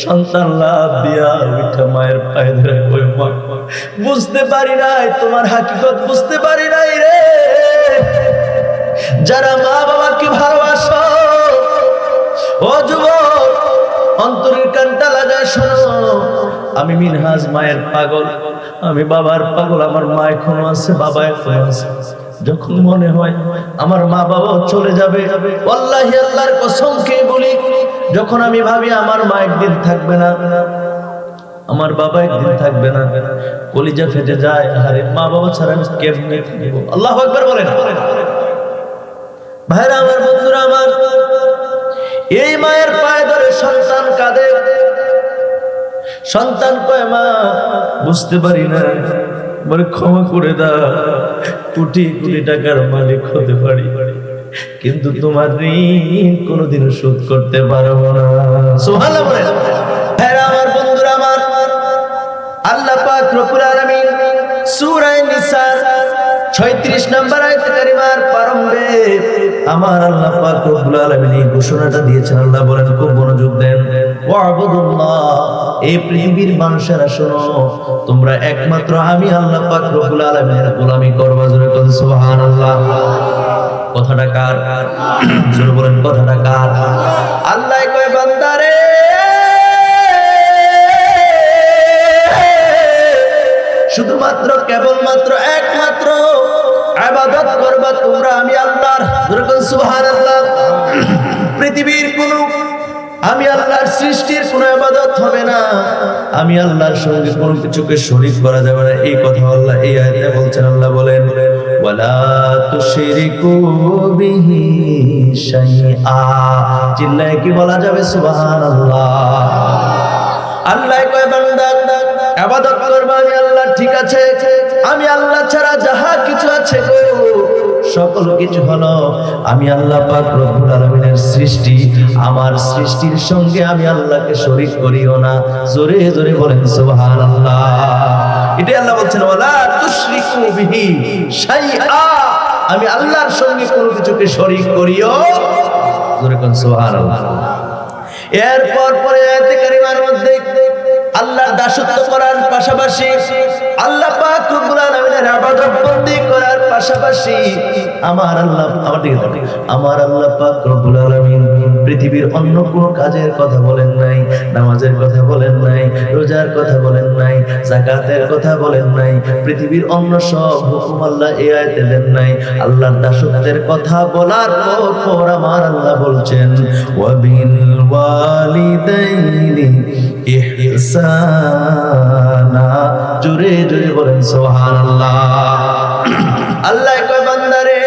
সন্তান লাভ দিয়া উঠা মায়ের পায়ে ধরে কই মা বুঝতে পারি নাই তোমার হাকিকত বুঝতে পারি নাই রে। যারা মা বাবাকে ভালোবাসো ও যুবক অন্তরের কানটা লাগায় শোনো, আমি মিনহাজ মায়ের পাগল, আমি বাবার পাগল। আমার মা এখনো আছে, বাবা এখনো আছে। যখন মনে হয় আমার মা বাবাও চলে যাবে, আল্লাহি আল্লাহর কসম খেয়ে বলি, যখন আমি ভাবি আমার মা একদিন থাকবে না, আমার বাবা একদিন থাকবে না, কলিজা ফেটে যায়। আরে মা বাবা ছাড়া আমি কেমনে থাকবো? আল্লাহু আকবার বলেন। ভাইরা আমার, বন্ধুরা আমার, এই মায়ের পায়ে ধরে সন্তান কাঁদে। সন্তান কয় মা বুঝতে পারি না, বলে ক্ষমা করে দাও, কোটি কোটি টাকার মালিক হতে পারি কিন্তু তোমার ঋণ কোনোদিনও শোধ করতে পারবো না। সুবহানাল্লাহ বলেন। ভাইরা আমার, বন্ধুরা আমার, আল্লাহ পাক রব্বুল আলামিন সূরা নিসা 36 নম্বর আয়াত কারিমার প্রারম্ভে আমার আল্লাহ পাক রব্বুল আলামিন এই ঘোষণাটা দিয়েছেন। আল্লাহ বলেন, খুব মনোযোগ দেন, ওয়াবুদুল্লাহ, এই পৃথিবীর মানুষেরা শোনো, তোমরা একমাত্র আমি আল্লাহ পাক রব্বুল আলামিনের গোলামি করবা। জোরে বলেন সুবহানাল্লাহ। কথাটা কার? জোরে বলেন, কথাটা কার? আল্লাহ কয় বান্দারে শুধুমাত্র কেবলমাত্র একমাত্র ইবাদত করবা তোমরা আমি আল্লাহর। জোরে বলেন সুবহানাল্লাহ। পৃথিবীর কোনো আমি আল্লাহর সৃষ্টির কোনো ইবাদত হবে না, আমি আল্লাহর সঙ্গে কোনো কিছুকে শরীক করা যাবে না। এই কথা আল্লাহ এই আয়াতে বলছেন। আল্লাহ বলেন, ওয়ালা তুশরিকু বিহি শাইআ। চিল্লায়ে কি বলা যাবে? সুবহানাল্লাহ। আল্লাহ কয় বান্দা ইবাদত করবা আমি আল্লাহ, ঠিক আছে, আমি আল্লাহ ছাড়া যাহা কিছু আছে গো সকল কিছু হলো আমি আল্লাহ পাক রব্বুল আলামিনের সৃষ্টি। আমার সৃষ্টির সঙ্গে আমি আল্লাহকে শরীক করিও না। জোরে জোরে বলেন সুবহানাল্লাহ। এটাই আল্লাহ বলছেন, ওয়ালা তুশরিকু বিহি শাইআ, আমি আল্লাহর সঙ্গে কোনো কিছুকে শরীক করিও। জোরে বলেন সুবহানাল্লাহ। এরপর পরে আয়াতে কারিমার মধ্যে আল্লাহর দাসত্ব করার পাশাপাশি আল্লাহ পাক রব্বুল আলামিনের ইবাদত বন্দেগি করার পাশাপাশি আমার আল্লাহ আমার আল্লাহ পাক রব্বুল আলামিন পৃথিবীর অন্য কোনো কাজের কথা বলেন নাই, নামাজের কথা বলেন নাই, রোজার কথা বলেন নাই, যাকাতের কথা বলেন নাই, পৃথিবীর অন্য সব হুকুম আল্লাহ এই আয়াতে দেন নাই। আল্লাহর দাসত্বের কথা বলার পর আমার আল্লাহ বলছেন, ওয়া বিল ওয়ালিদাইনি ইহসানা। জোরে জোরে বলেন সুবহানাল্লাহ। আল্লাহ কয় বান্দারে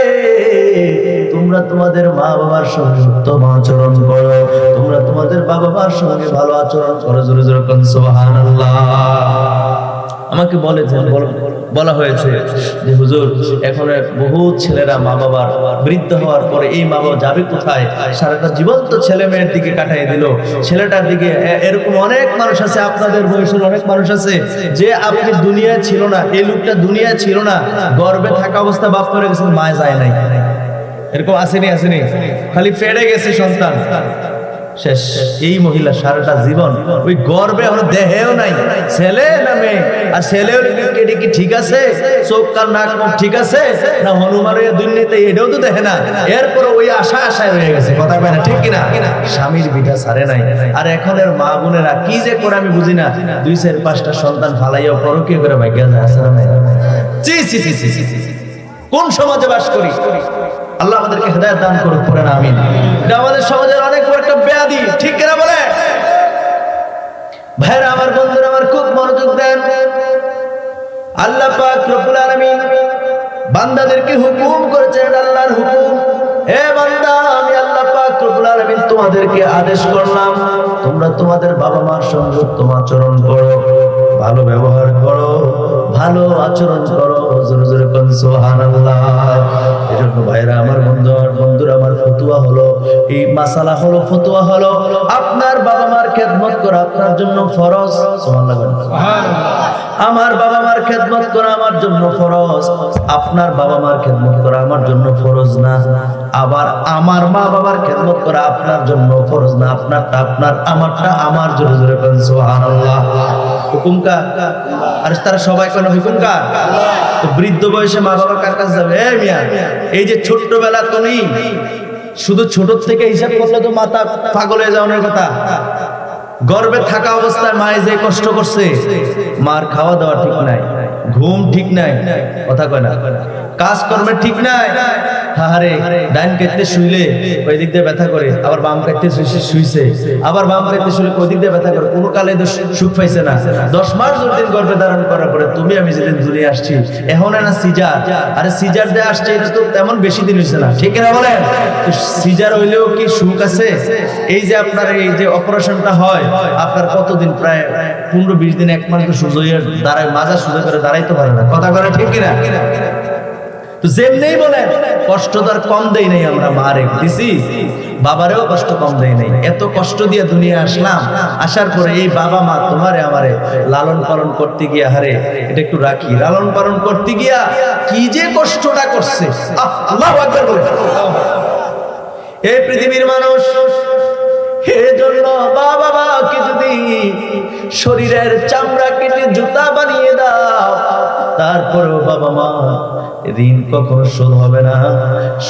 তোমরা তোমাদের মা বাবার সঙ্গে উত্তম আচরণ করো, তোমরা তোমাদের বাবা মার সঙ্গে ভালো আচরণ করো। জোরে জোরে বলেন সুবহানাল্লাহ। আমাকে বলা হয়েছে যে হুজুর এখন বহু ছেলেরা মা বাবার বৃদ্ধ হওয়ার পরে এই মা বাবা যাবে কোথায়? সারাটা জীবন তো ছেলে মেয়ের দিকে কাটাই দিল, ছেলেটার দিকে। এরকম অনেক মানুষ আছে, আপনাদের বয়সের অনেক মানুষ আছে যে আপনি দুনিয়ায় ছিল না, এই লোকটা দুনিয়ায় ছিল না, গর্ভে থাকা অবস্থা বাপ করে গেছেন, মা যায় নাই। এরকম আসেনি? খালি ফেড়ে গেছে সন্তান, শেষ। এই মহিলা সারাটা জীবন ওই গর্বে দেহেও নাই, ছেলে না মেয়ে। আর ছেলেও কি ঠিক আছে, চোখ কান নাক মুখ ঠিক আছে না, হনুমানের দুনিয়াতে এটাও তো দেখে না। এরপর ওই আশায় রয়ে গেছে। কথা কয় না, ঠিক কিনা? স্বামীর বিটা ছাড়ে নাই। আর এখনের মা বোনেরা কি যে করে আমি বুঝি না, 2-4-5টা সন্তান ফালাইয়া পরকীয়া করে ভাগ্যা যায়। আছে না? কোন সমাজে বাস করি? আল্লাহ আমাদেরকে হেদায়েত দান করুক, পড়েন আমিন। এটা আমাদের সমাজের অনেক বড় একটা ব্যাধি, ঠিক কিনা বলে? ভাইরা আমার, বন্ধুরা আমার, খুব মনোযোগ দেন। আল্লাহ পাক রব্বুল আলামিন বান্দাদেরকে হুকুম করেছেন, আল্লাহর হুকুম, হে বান্দা আমি আল্লাহ পাক রব্বুল আলামিন তোমাদেরকে আদেশ করলাম তোমরা তোমাদের বাবা মার সঙ্গে উত্তম আচরণ করো, ভালো ব্যবহার করো, ভালো আচরণ করো। জোরে জোরে বলেন সুবহানাল্লাহ। এজন্য ভাইরা আমার, বন্ধুরা আমার, ফতোয়া হলো, এই মাসালা হলো, ফতোয়া হলো, আপনার বাবা মার খেদমত করা আপনার জন্য ফরজ। সুবহানাল্লাহ। আমার বাবা মার খেদমত করা আমার জন্য ফরজ, আপনার বাবা মার খেদমত করা আমার জন্য ফরজ না। আবার আমার মা বাবার খেদমত করা আপনার জন্য ফরজ না, আপনারটা আপনার, আমারটা আমার। জোরে জোরে বলেন সুবহানাল্লাহ। হুকুম কার? আর তারা সবাই কোন হুকুম কার? তো বৃদ্ধ বয়সে মা বাবা কার কাছে যাবে? এই মিয়া, এই যে ছোট্টবেলা তুমি শুধু ছোট থেকে হিসাব করলে তো মাথা পাগল হয়ে যাওয়ার কথা। গর্ভে থাকা অবস্থায় মায়ে যে কষ্ট করছে, মার খাওয়া দাওয়া ঠিক নাই, ঘুম ঠিক নাই, কথা কয় না, কাজকর্মে ঠিক নাই। হারে ডাইন কাটতে শুইলে ওই দিক দিয়ে ব্যথা করে, আবার বাম কাটতে শুইছে, আবার বাম কাটতে শুইলে ওই দিক দিয়ে ব্যথা করে, কোনো কালে সুখ পাইছে না। 10 মাস যতদিন গর্ভে ধারণ করার পরে তুমি আমি যেদিন দুনিয়া আসছি, এখন না সিজার, আরে সিজার দিয়ে আসছে, এটা তো তেমন বেশি দিন হয়েছে না, ঠিক না বলেন? সিজার হইলেও কি সুখ আছে? এই যে আপনার এই যে অপারেশনটা হয়, আপনার কতদিন, প্রায় 15-20 দিন, 1 মাস সুযোগ দাঁড়ায়, মাজা সুযোগ করে দাঁড়াইতে পারে না, কথা বলে ঠিক কিনা? তো যেমনি বলেন, কষ্ট তো আর কম দেই নাই আমরা, মারে দিছি, বাবারেও কষ্ট কম দেই নাই। এত কষ্ট দিয়ে দুনিয়া আসলাম, আসার পরে এই বাবা মা তোমারে আমারে লালন পালন করতে গিয়া, হারে এটা একটু রাখি, লালন পালন করতে গিয়া কি যে কষ্টটা করছে, আল্লাহু আকবার বলে। এই পৃথিবীর মানুষ, এজন্য বাবা মাকে যদি শরীরের চামড়া কেটে জুতা বানিয়ে দাও, তারপরেও বাবা মা ঋণ কখনো শোধ হবে না।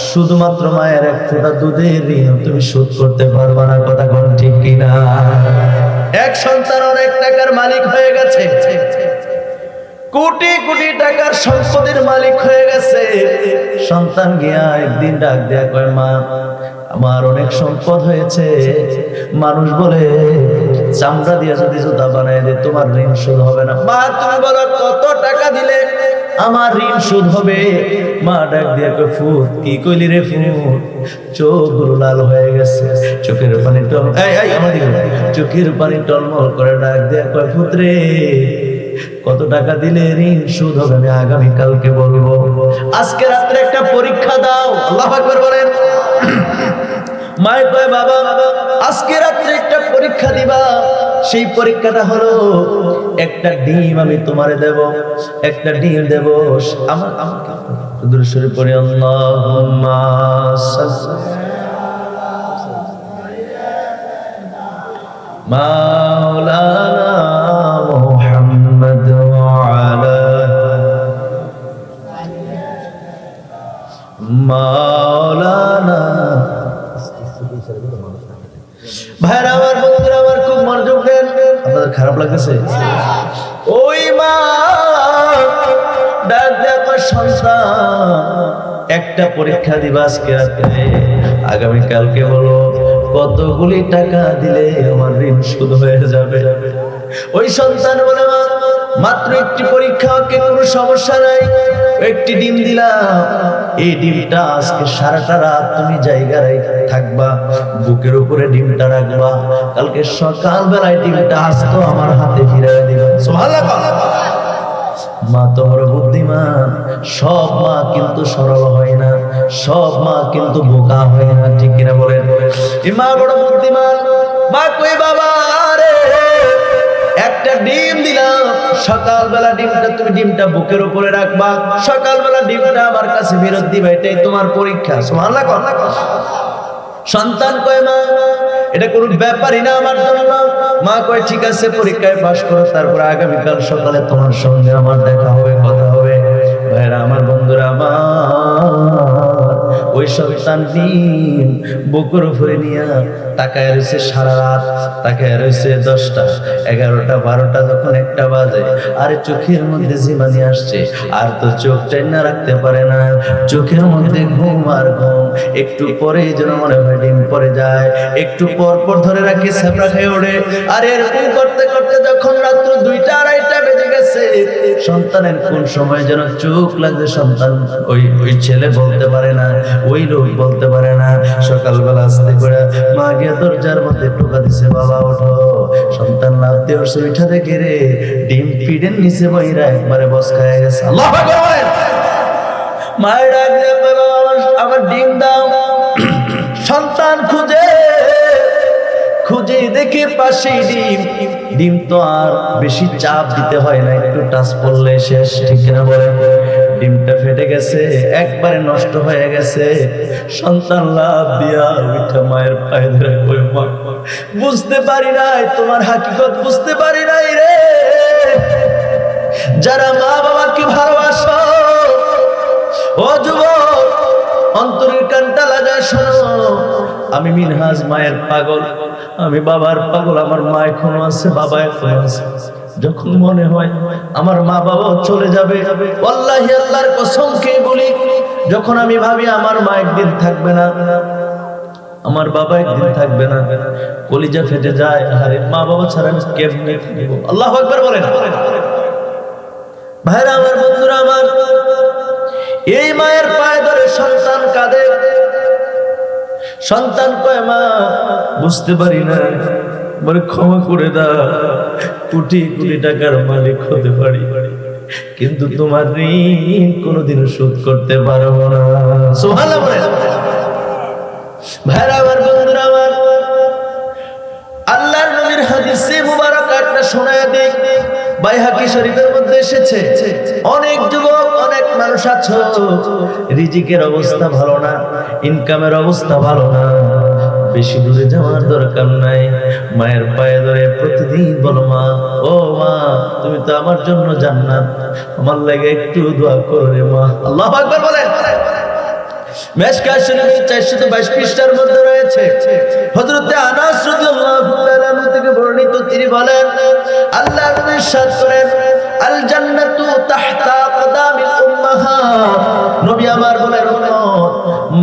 শুধুমাত্র মায়ের এক ফোঁটা দুধের ঋণ তুমি শোধ করতে পারবে না, কথা কোন ঠিক কিনা? এক সন্তান অনেক টাকার মালিক হয়ে গেছে, কোটি কোটি টাকার সম্পদের মালিক হয়ে গেছে। সন্তান গিয়া একদিন ডাক দেয়া কয়, মা আমার অনেক সম্পদ হয়েছে, মানুষ বলে চামড়া দিয়ে যদি জুতা বানায় দে তোমার ঋণ শোধ হবে না। মা তুমি বলো কত টাকা দিলে আমার ঋণ শোধ হবে? মা ডাক দিয়ে কয়, ফুট কি কইলি রে ফুট? চোখগুলো লাল হয়ে গেছে, চোখের পানি চোখের পানি টলমল করে ডাক দিয়ে কয়, ফুট রে কত টাকা দিলে ঋণ শোধ হবে আমি আগামীকালকে বলবো, আজকে রাত্রে একটা পরীক্ষা দাও। আল্লাহু আকবার বলেন। মায় কয়, বাবা আজকে রাত্রে একটা পরীক্ষা দিবা, সেই পরীক্ষাটা হলো একটা ডিম আমি তোমারে দেব, একটা ডিম দেব। আমার দুরূদ শরীফ পড়ি, আল্লাহুম্মা মাওলানা মুহাম্মদ ওয়া আলা মাওলানা। ভাইরা আমার, বন্ধুরা আমার, খুব মনোযোগ দেন। আপনাদের খারাপ লাগতেছে? ওই মা ডাক দেখো, সন্তান একটা পরীক্ষা দিবা আজকে রাতে, আগামীকালকে বলো কতগুলি টাকা দিলে আমার ঋণ শোধ হয়ে যাবে। ওই সন্তান বলে, মা মাত্র একটি পরীক্ষা, ওকে কোনো সমস্যা নাই, একটি ডিম দিলাম, এই ডিমটা আজকে সারাটা রাত তুমি জায়গায় থাকবা, বুকের উপরে ডিমটা রাখবা, কালকে সকাল বেলায় ডিমটা আসতো আমার হাতে ফিরিয়ে দিবা। সুবহানাল্লাহ। মা তো বড় বুদ্ধিমান। সব মা কিন্তু সরল হয় না, সব মা কিন্তু বোকা হয় না, ঠিক কিনা বলেন? মা বড় বুদ্ধিমান। মা কই, বাবা রে একটা ডিম দিলাম, সকালবেলা ডিমটা তুমি ডিমটা বুকের উপরে রাখবা, সকালবেলা ডিমটা আমার কাছে ফেরত দিবা, এটাই তোমার পরীক্ষা। সুবহানাল্লাহ। সন্তান কয়, মা এটা কোনো ব্যাপারই না আমার জন্য। মা কয়, ঠিক আছে পরীক্ষায় পাশ করো, তারপর আগামীকাল সকালে তোমার সঙ্গে আমার দেখা হবে, কথা হবে। ভাইরা আমার, বন্ধুরা আমার, ওই সন্তান ডিম বুকের উপরে নিয়া তাকায় রয়েছে সারা রাত, তাকায় রয়েছে 10টা 11টা 12টা, যখন 1টা বাজে, আরে চোখের মধ্যে জিমানি আসছে, আর তো চোখ টাইনা রাখতে পারে না, চোখের মধ্যে ঘুম আর ঘুম। একটু পরে যেন মনে হয় ডিম পরে যায়, একটু পর পর ধরে রাখি, স্যাপড়া খেয়ে ওঠে। আর এরকম করতে করতে যখন রাত্র 2টা 2:30 বেজে গেছে, সন্তানের কোন সময় যেন চোখ লাগছে, সন্তান ওই ছেলে বলতে পারে না, ওই লোক বলতে পারে না। সকালবেলা আসতে করে মা গিয়ে দরজার মধ্যে টোকা দিছে, বাবা ওঠো। সন্তান লাফ দিয়ে ওর সুইটা দেখে রে ডিম পিডের নিচে বইরা একবারে বস খায় গেছে। আল্লাহু আকবার। মায়ের ডাক দিয়ে আমার ডিম দাও। সন্তান খুঁজে খুঁজে দেখে পাশেই ডিম। ডিম তো আর বেশি চাপ দিতে হয় না, একটু টাচ করলে শেষ, ঠিক না বলেন? ডিমটা ফেটে গেছে, একবারে নষ্ট হয়ে গেছে। সন্তান লাভ দিয়া উঠা মায়ের পায়ে ধরে কই, মা বুঝতে পারি নাই তোমার হাকিকত, বুঝতে পারি নাই রে। যারা মা বাবাকে ভালোবাসো, ও যুবক অন্তরের কানটা লাগা শোনো, আমি মিনহাজ মায়ের পাগল, আমি বাবার পাগল। আমার মা এখনো আছে, বাবা এখনো আছে। যখন মনে হয় আমার মা বাবা চলে যাবে, আল্লাহি আল্লাহর কসম খেয়ে বলি, যখন আমি ভাবি আমার মা একদিন থাকবে না, আমার বাবা একদিন থাকবে না, কলিজা ফেটে যায়। আরে মা বাবা ছাড়া আমি কেমনে থাকব? আল্লাহু আকবার বলেন। ভাইরা আমার, বন্ধুরা আমার, এই মায়ের পায়ে ধরে সন্তান কাঁদে। সন্তান কয়, মা বুঝতে পারি না, বলে ক্ষমা করে দাও, কোটি কোটি টাকার মালিক হতে পারি, কিন্তু তোমার ঋণ কোনোদিনও শোধ করতে পারবো না। সুবহানাল্লাহ বলেন। ভাইরা আমার, বন্ধুরা আমার, আল্লাহর নবীর হাদিসে মুবারক একটা শোনায় দিই। বাইহাকি শরীফের মধ্যে এসেছে, অনেক যুবক, অনেক মানুষ আছো, রিজিকের অবস্থা ভালো না, ইনকামের অবস্থা ভালো না, বেশি দূরে যাওয়ার দরকার নাই, মায়ের পায়ে ধরে প্রতিদিন বলো, মা ও মা তুমি তো আমার জন্য জান্নাত, আমার লাগে একটু দোয়া করো রে মা। আল্লাহু আকবার বলেন। মিশকাত শরীফের 422 পৃষ্ঠার মধ্যে রয়েছে, হযরত আনাস রাদিয়াল্লাহু তাআলা থেকে বর্ণিত, তিনি বলেন, আল্লাহর নবী ইরশাদ করেন, আল জান্নাতু তাহতা কদামিল উম্মাহাত। নবী আমার বলেন, উম্মত,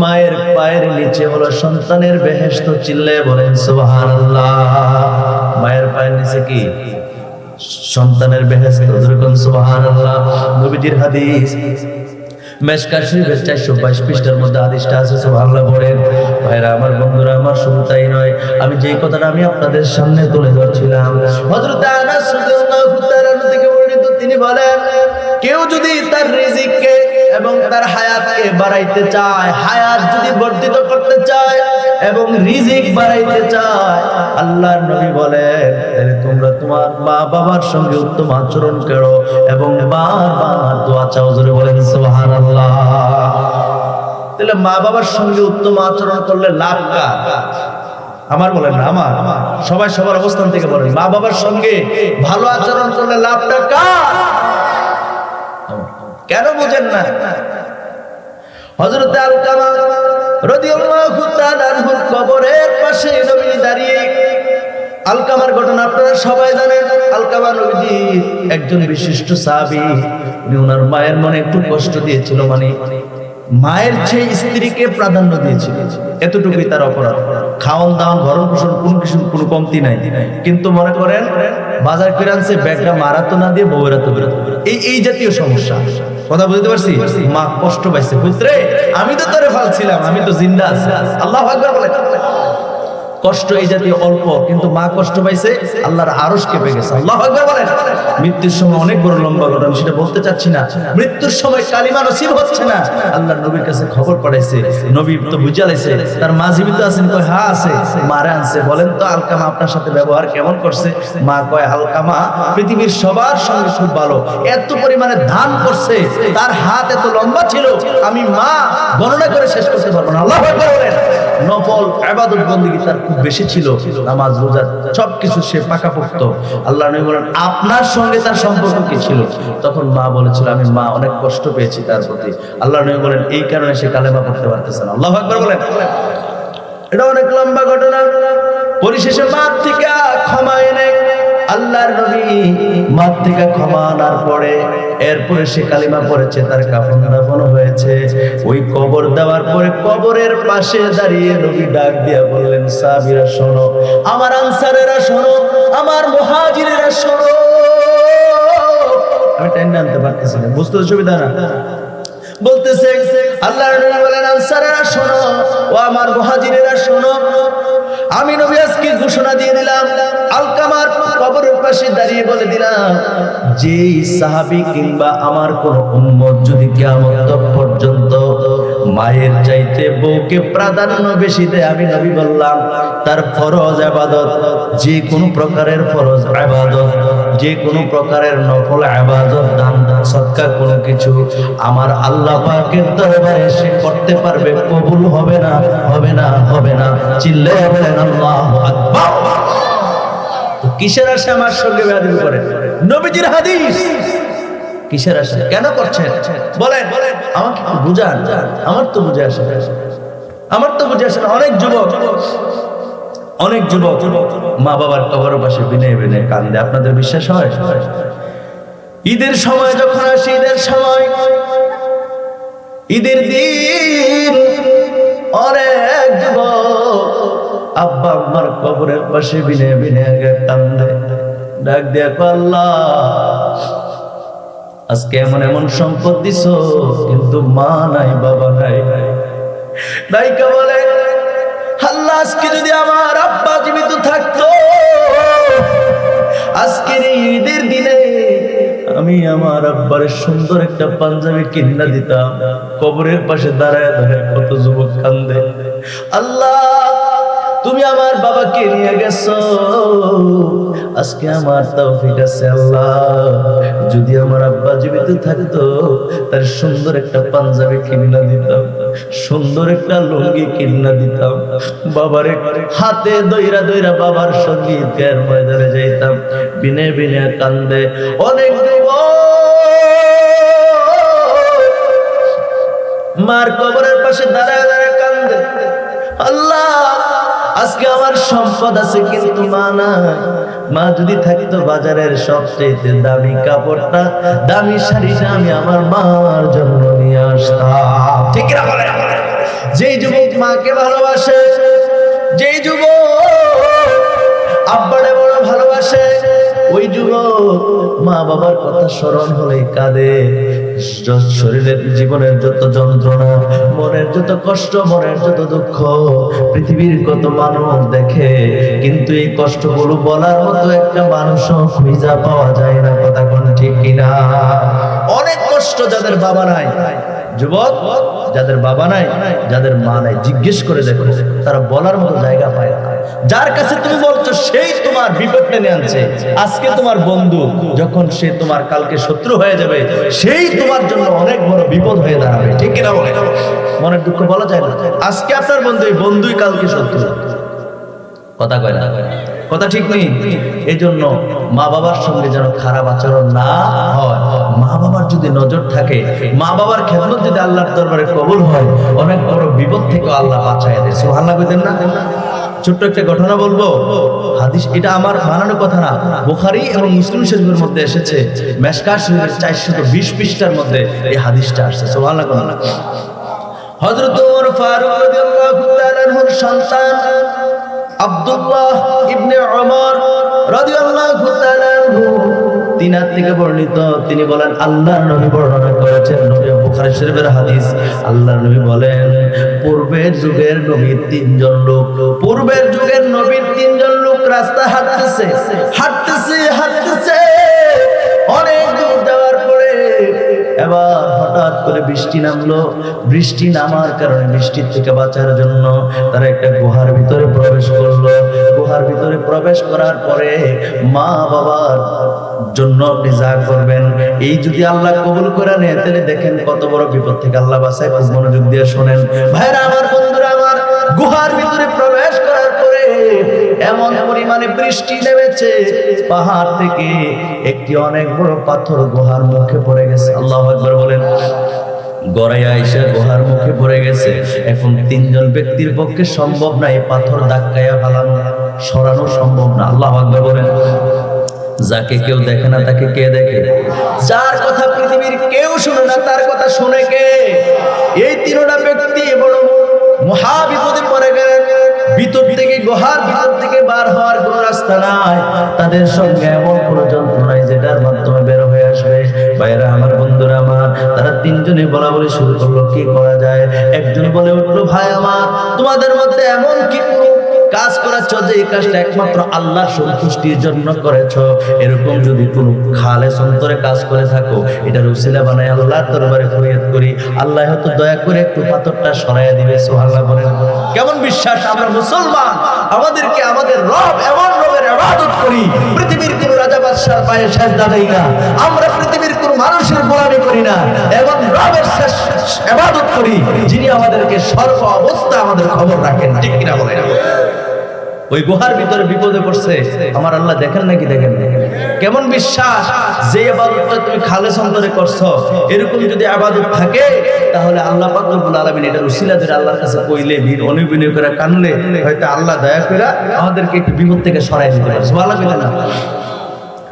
মায়ের পায়ের নিচে হলো সন্তানের বেহেশত। চিল্লায়ে বলেন সুবহানাল্লাহ। মায়ের পায়ের নিচে কি? সন্তানের বেহেশত। যখন সুবহানাল্লাহ। নবীজির হাদিস মিশকাত শরীফের 422 পৃষ্ঠার মধ্যে হাদিসটা আছে। সুবহানাল্লাহ বলেন। ভাইরা আমার, বন্ধুরা আমার, শুধু তাই নয়, আমি যেই কথাটা আমি আপনাদের সামনে তুলে ধরছিলাম, হযরত আনাস রাদিয়াল্লাহু তাআলা থেকে বর্ণিত, তিনি বলেন, কেউ যদি তার রিজিককে এবং তার হায়াতকে বাড়াইতে চায়, হায়াত যদি বর্ধিত করতে চায় এবং রিজিক বাড়াইতে চায়, আল্লাহর নবী বলেন, তাহলে তোমরা তোমার মা বাবার সঙ্গে উত্তম আচরণ করো এবং বারবার দোয়া চাও। জোরে বলেন সুবহানাল্লাহ। তাহলে মা বাবার সঙ্গে উত্তম আচরণ করলে লাভ কার? আমার বলেন না, আমার। সবাই সবার অবস্থান থেকে বলেন, মা বাবার সঙ্গে ভালো আচরণ করলে লাভটা কার? কেন বুঝেন না? হযরত আলকামা রাদিয়াল্লাহু তাআলা আনহুর কবরের পাশে নবী দাঁড়িয়ে, আলকামার ঘটনা আপনারা সবাই জানেন। আলকামা নবীজি একজন বিশিষ্ট সাহাবী। উনি ওনার মায়ের মনে একটু কষ্ট দিয়েছিল, মানে মায়ের চেয়ে স্ত্রীকে প্রাধান্য দিয়েছিল, এতটুকুই তার অপরাধ। খাওয়ান দাওয়ান ভরণ পোষণ কোনো কমতি নাই, কিন্তু মনে করেন বাজার করে আনছে, ব্যাগটা মারাতো না দিয়ে বউরা তো বেরোতো, এই জাতীয় সমস্যা। কথা বুঝতে পারছি? মা কষ্ট পাইছে, পুত্রে আমি তো তোরে ফালছিলাম, আমি তো জিন্দা আছি। আল্লাহু আকবার বলে। কষ্ট এই জাতীয় অল্প, কিন্তু মা কষ্ট পাইছে, আল্লাহর আরশ কেঁপে গেছে। আল্লাহু আকবার বলেন। মৃত্যুর সময় অনেক বড় লম্বা ঘটনা, সেটা বলতে চাচ্ছি না। মৃত্যুর সময় কালিমা নসিব হচ্ছে না, আল্লাহর নবীর কাছে খবর পাঠাইছে। নবী তো বুঝাইছে, তার মা জীবিত আছেন? কয় হ্যাঁ আছে। মারা আনছে, বলেন তো আলকামা আপনার সাথে ব্যবহার কেমন করছে? মা কয়, আলকামা পৃথিবীর সবার সঙ্গে খুব ভালো, এত পরিমাণে দান করছে, তার হাত এত লম্বা ছিল, আমি মা গণনা করে শেষ করতে পারবো না। আল্লাহু আকবার বলেন। নফল ইবাদত বন্দেগী তার খুব বেশি ছিল, নামাজ রোজা সবকিছু সে পাকাপোক্ত। আল্লাহ নবী বলেন, আপনার সঙ্গে তার সম্পর্ক কি ছিল? তখন মা বলেছিল, আমি মা অনেক কষ্ট পেয়েছি তার প্রতি। আল্লাহ নবী বলেন, এই কারণে সে কালেমা পড়তে পারতেছে না। আল্লাহু আকবার বলেন। এটা অনেক লম্বা ঘটনা। পরিশেষে মা থেকে ক্ষমা এনে আল্লাহর নবী মা থেকে ক্ষমা আনার পরে এরপরে সে কালিমা পড়েছে, তার কাফন দাফন হয়েছে। ওই কবর দেওয়ার পরে কবরের পাশে দাঁড়িয়ে নবী ডাক দিয়া বললেন, সাহাবীরা শোনো, আমার আনসারেরা শোনো, আমার মুহাজিরেরা শোনো। আমি টেনে আনতে পারতেছি না, বুঝতে সুবিধা না। বলতেছে, আল্লাহর নবী বলেন, আনসারেরা শোনো, ও আমার মুহাজিরেরা শোনো, আমি নবী আজকে ঘোষণা দিয়ে দিলাম, আলকামার কবরের পাশে পাশে দাঁড়িয়ে বলে দিলাম, যেই সাহাবী কিংবা আমার কোন উম্মত যদি কিয়ামত পর্যন্ত মায়ের চাইতে বউকে প্রাধান্য বেশি দেয়, আমি নবী বললাম তার ফরজ ইবাদত, যে কোনো প্রকারের ফরজ ইবাদত, যে কোনো প্রকারের নফল ইবাদত, দান সদকা কোনো কিছু আমার আল্লাহ পাকের দরবারে সে করতে পারবে, কবুল হবে না, হবে না, হবে না। চিল্লায়ে বলেন আল্লাহু আকবার। তো কিসের আশা আমার সঙ্গে বেয়াদবি করে? নবীজির হাদিস, কিসের আশা? কেন করছেন বলেন? আমাকে বুঝান, আমার তো বুঝে আসে, আমার তো বুঝে আসে না। অনেক যুবক মা বাবার কবরের পাশে বিনয় বিনয় কান্দে। আপনাদের বিশ্বাস হয়? ঈদের সময় যখন আসে, ঈদের সময়, ঈদের দিন, অনেক যুবক আব্বা আম্মার কবরের পাশে বিনয় বিনয় কান্দে, ডাক দিয়া কয়, আল্লাহ আজকে এমন এমন সম্পদ দিছো, কিন্তু মা নাই, বাবা নাই। নায়িকা বলে, আল্লাহ আজকে যদি আমার আব্বা জীবিত থাকতো, আজকের এই ঈদের দিনে আমি আমার আব্বার সুন্দর একটা পাঞ্জাবি কিনা দিতাম। কবরের পাশে দাঁড়ায় দাঁড়ায় কত যুবক কান্দে। আল্লাহ তুমি আমার বাবাকে নিয়ে গেছো, আজকে আমার তৌফিক আছে আল্লাহ, যদি আমার আব্বা জীবিত থাকতো তার সুন্দর একটা পাঞ্জাবি কিনা দিতাম, সুন্দর একটা লুঙ্গি কিনা দিতাম, বাবার হাতে দইরা দইরা বাবার সঙ্গে ঈদের ময়দানে যাইতাম। বিনে বিনে কান্দে অনেক মার কবরের পাশে দাঁড়ায় দাঁড়ায় কান্দে। আল্লাহ আজকে আমার সম্পদ আছে, কিন্তু মা নাই। মা যদি থাকতো বাজারের সবচেয়ে দামি কাপড়টা, দামি শাড়িটা আমি আমার মার জন্য নিয়ে আসতাম। ঠিক না বলে? যেই যুবক মাকে ভালোবাসে, যেই যুবক আব্বারে বড় ভালোবাসে, ওই যুবক মা বাবার কথা স্মরণ হলে কাঁদে। শরীরের জীবনের যত যন্ত্রণা, মনের যত কষ্ট, মনের যত দুঃখ, পৃথিবীর কত মানুষ দেখে, কিন্তু এই কষ্টগুলো বলার মতো একটা মানুষও খুঁজে পাওয়া যায় না। কথা কোন ঠিক কিনা? অনেক কষ্ট যাদের বাবা নাই, যুবক যাদের বাবা নাই, যাদের মা নাই, জিজ্ঞেস করে দেখো, তারা বলার মতো জায়গা পায় না। যার কাছে তুমি বলছো সেই তোমার বিপদ টেনে আনছে। আজকে তোমার বন্ধু, যখন সে তোমার কালকে শত্রু হয়ে যাবে, সেই তোমার জন্য অনেক বড় বিপদ হয়ে দাঁড়াবে। ঠিক কিনা বলে? মনের দুঃখ বলা যায় না। আজকে আপনার বন্ধু, এই বন্ধুই কালকে শত্রু। কথা কয় না? কথা ঠিক নেই। এই জন্য মা বাবার সঙ্গে যেন খারাপ আচরণ না হয়। মা বাবার যদি নজর থাকে, মা বাবার খেদমত যদি আল্লাহর দরবারে কবুল হয়, অনেক বড় বিপদ থেকে আল্লাহ বাঁচায় দেয়। সুবহানাল্লাহ কইতেন না? ছোট্ট একটা ঘটনা বলবো, হাদিস, এটা আমার বানানো কথা না, বুখারী এবং মুসলিম শরীফের মধ্যে এসেছে। মেশকাত শরীফের 420 পৃষ্ঠার মধ্যে এই হাদিসটা আসছে। সুবহানাল্লাহ। হযরত ওমর ফারুক রাদিয়াল্লাহু তাআলা আনহুর সন্তান আব্দুল্লাহ ইবনে ওমর রাদিয়াল্লাহু তাআলা আনহু তিনার থেকে বর্ণিত, তিনি বলেন আল্লাহর নবী বর্ণনা করেছেন, নবী বুখারী শরীফের হাদিস, আল্লাহর নবী বলেন, পূর্বের যুগের নবীর তিনজন লোক, পূর্বের যুগের নবীর তিনজন লোক রাস্তা হাঁটতেছে হাঁটতেছে হাঁটতেছে, অনেক দূর যাওয়ার পরে এবার হঠাৎ করে বৃষ্টি নামলো। বৃষ্টি নামার কারণে বৃষ্টির থেকে বাঁচার জন্য তারা একটা গুহার ভিতরে প্রবেশ করলো। গুহার ভিতরে প্রবেশ করার পরে মা বাবার জন্য আপনি যা করবেন, এই যদি আল্লাহ কবুল করে নেয়, তাহলে দেখেন কত বড় বিপদ থেকে আল্লাহ বাঁচায়। খুব মনোযোগ দিয়ে শোনেন ভাইরা আমার, বন্ধুরা আমার, গুহার ভিতরে প্রবেশ করার পরে এমন পরিমাণে বৃষ্টি নেমেছে, পাহাড় থেকে একটি অনেক বড় পাথর গুহার মুখে পড়ে গেছে। আল্লাহু আকবার বলেন। গড়াইয়া আইসা গুহার মুখে পড়ে গেছে। এখন তিনজন ব্যক্তির পক্ষে সম্ভব না এই পাথর ধাক্কায়া ফালানো, সরানো সম্ভব না। আল্লাহু আকবার বলেন। যাকে কেউ দেখে না তাকে কে দেখে? যার কথা পৃথিবীর কেউ শুনে না তার কথা শুনে কে? এই তিনটা ব্যক্তি বড় মহা বিপদে পড়ে গেলেন। ভিতর থেকে, গুহার ভিতর থেকে বার হওয়ার কোন রাস্তা নাই, তাদের সঙ্গে এমন কোন যন্ত্র নাই যেটার মাধ্যমে বের হয়ে আসবে। ভাইরা আমার, বন্ধুরা আমার, তারা তিনজনে বলা বলি শুরু করলো, কি করা যায়? একজন বলে উঠলো, ভাই আমার, তোমাদের মধ্যে এমন কি কাজ করেছো যে এই কাজটা একমাত্র আল্লাহর সন্তুষ্টির জন্য করেছো, এরকম যদি কোনো খালেস অন্তরে কাজ করে থাকো, এটার উসিলা বানায় আল্লাহর দরবারে ফরিয়াদ করি, আল্লাহ হয়তো দয়া করে একটু পাথরটা সরাইয়া দিবে। সুবহানাল্লাহ বলেন। কেমন বিশ্বাস আমরা মুসলমান, আমাদেরকে আমাদের রব এমন রবের ইবাদত করি, পৃথিবীর কোন রাজা বাদশার পায়ে সিজদা দেই না, আমরা পৃথিবীর কোন মানুষের গোলামি করি না, এবং রবের ইবাদত করি যিনি আমাদেরকে সর্ব অবস্থা আমাদের খবর রাখেন। ঠিক কিনা বলেন? ওই গুহার ভিতরে বিপদে পড়ছে, আমার আল্লাহ দেখেন নাকি? দেখেন। কেমন বিশ্বাস, যে ইবাদতটা তুমি খালেস অন্তরে করছো, এরকম যদি ইবাদত থাকে তাহলে আল্লাহ পাক রব্বুল আলামিন এটার উসিলা ধরে আল্লাহর কাছে কইলে, অনুবিনয় করে কানলে হয়তো আল্লাহ দয়া করে আমাদেরকে একটু বিপদ থেকে সরাই দিতে পারে। সুবহানাল্লাহ কইতে না?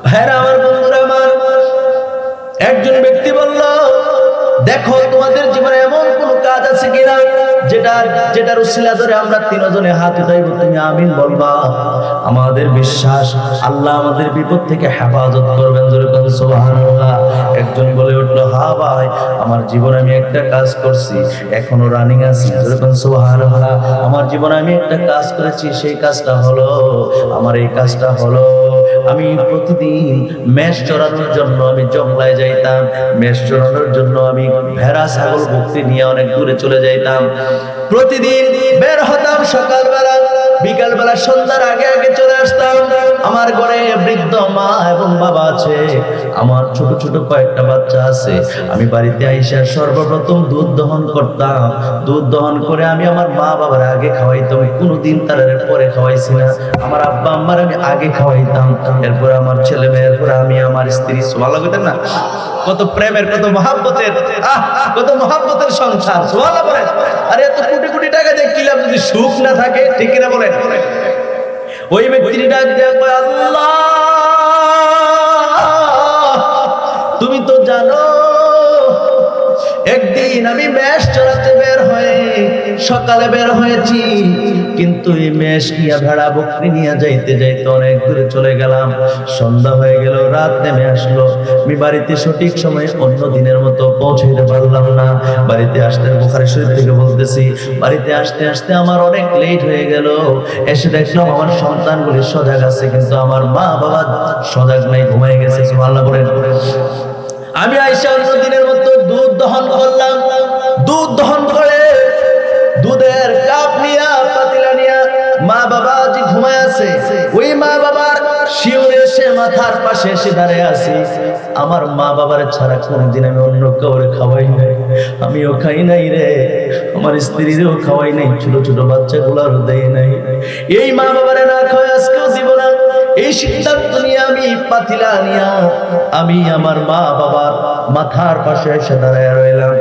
ভাইরা আমার, বন্ধুরা আমার, একজন ব্যক্তি বলল, দেখো তোমাদের জীবনে এমন কোন কাজ আছে কিনা যেটার উসিলা ধরে আমরা তিনজনে হাত উঠাইব, তুমি আমিন বলবা। আমাদের বিশ্বাস আল্লাহ আমাদের বিপদ থেকে হেফাজত করবেন। জোরে বলেন সুবহানাল্লাহ। একজন বলে উঠলো, হ্যাঁ ভাই, আমার জীবনে আমি একটা কাজ করছি, এখনো রানিং আছে। জোরে বলেন সুবহানাল্লাহ। আমার জীবনে আমি একটা কাজ করেছি, সেই কাজটা হলো, আমার এই কাজটা হলো, আমি প্রতিদিন মেষ চড়ানোর জন্য আমি জঙ্গলায় যাইতাম, মেষ চড়ানোর জন্য আমি ভেড়া ছাগল বকরি নিয়ে অনেক দূরে চলে যাইতাম। প্রতিদিন বের হতাম সকালবেলা, বিকালবেলা সন্ধ্যার আগে আগে চলে আসতাম। আমার ঘরে বৃদ্ধ মা এবং বাবা আছে, আমার ছোট ছোট কয়েকটা বাচ্চা আছে। আমি বাড়িতে আইসা সর্বপ্রথম দুধ দহন করতাম। দুধ দহন করে আমি আমার মা বাবার আগে খাওয়াইতাম, কোনোদিন তাদের পরে খাওয়াইছি না। আমার আব্বা আম্মার আমি আগে খাওয়াইতাম, এরপরে আমার ছেলে মেয়ে, এরপরে আমি আমার স্ত্রী। সুবহানাল্লাহ বলেন না? কত প্রেমের, কত মহব্বতের, কত মহব্বতের সংসার। সুবহানাল্লাহ বলেন। আরে এত কোটি কোটি টাকা দিয়ে কি লাভ যদি সুখ না থাকে? ঠিক কিনা বলেন? ওই ব্যক্তির ডাক দেয়া কয়, আল্লাহ তুমি তো জানো, একদিন আমি মেষ চড়াতে বের হয়ে সকালে বের হয়েছি, কিন্তু এই মেষ নিয়ে ভেড়া বকরি নিয়ে যাইতে যাইতে অনেক দূরে চলে গেলাম। সন্ধ্যা হয়ে গেল, রাত নেমে আসলো, আমি বাড়িতে সঠিক সময়ে অন্য দিনের মতো পৌঁছাইতে পারলাম না। বাড়িতে আসতে, বুখারী শরীফ থেকে বলতেছি, বাড়িতে আসতে আসতে আমার অনেক লেট হয়ে গেল। এসে দেখলাম আমার সন্তানগুলি সজাগ আছে, কিন্তু আমার মা বাবা সজাগ নাই, ঘুমাই গেছে। সুবহানাল্লাহ বলেন। আমি আইসা অন্য দিনের মতো দুধ দহন করলাম। দুধ দহন করে দুধের কাপ নিয়া, পাতিলা নিয়া মা বাবা যে ঘুমায় আছে, ওই মা বাবার শিওরে এসে মাথার পাশে এসে দাঁড়িয়ে আছি। আমার মা বাবার ছাড়া কোনদিন আমি অন্য কাউরে খাওয়াই নাই, আমিও খাই নাই রে, আমার স্ত্রীরও খাওয়াই নাই, ছোট ছোট বাচ্চাগুলোরও দেই নাই। এই মা বাবারে না খাওয়াই আজকেও দিব না, এই সিদ্ধান্ত নিয়ে আমি পাতিলা নিয়া আমি আমার মা বাবার মাথার পাশে এসে দাঁড়ায় রইলাম।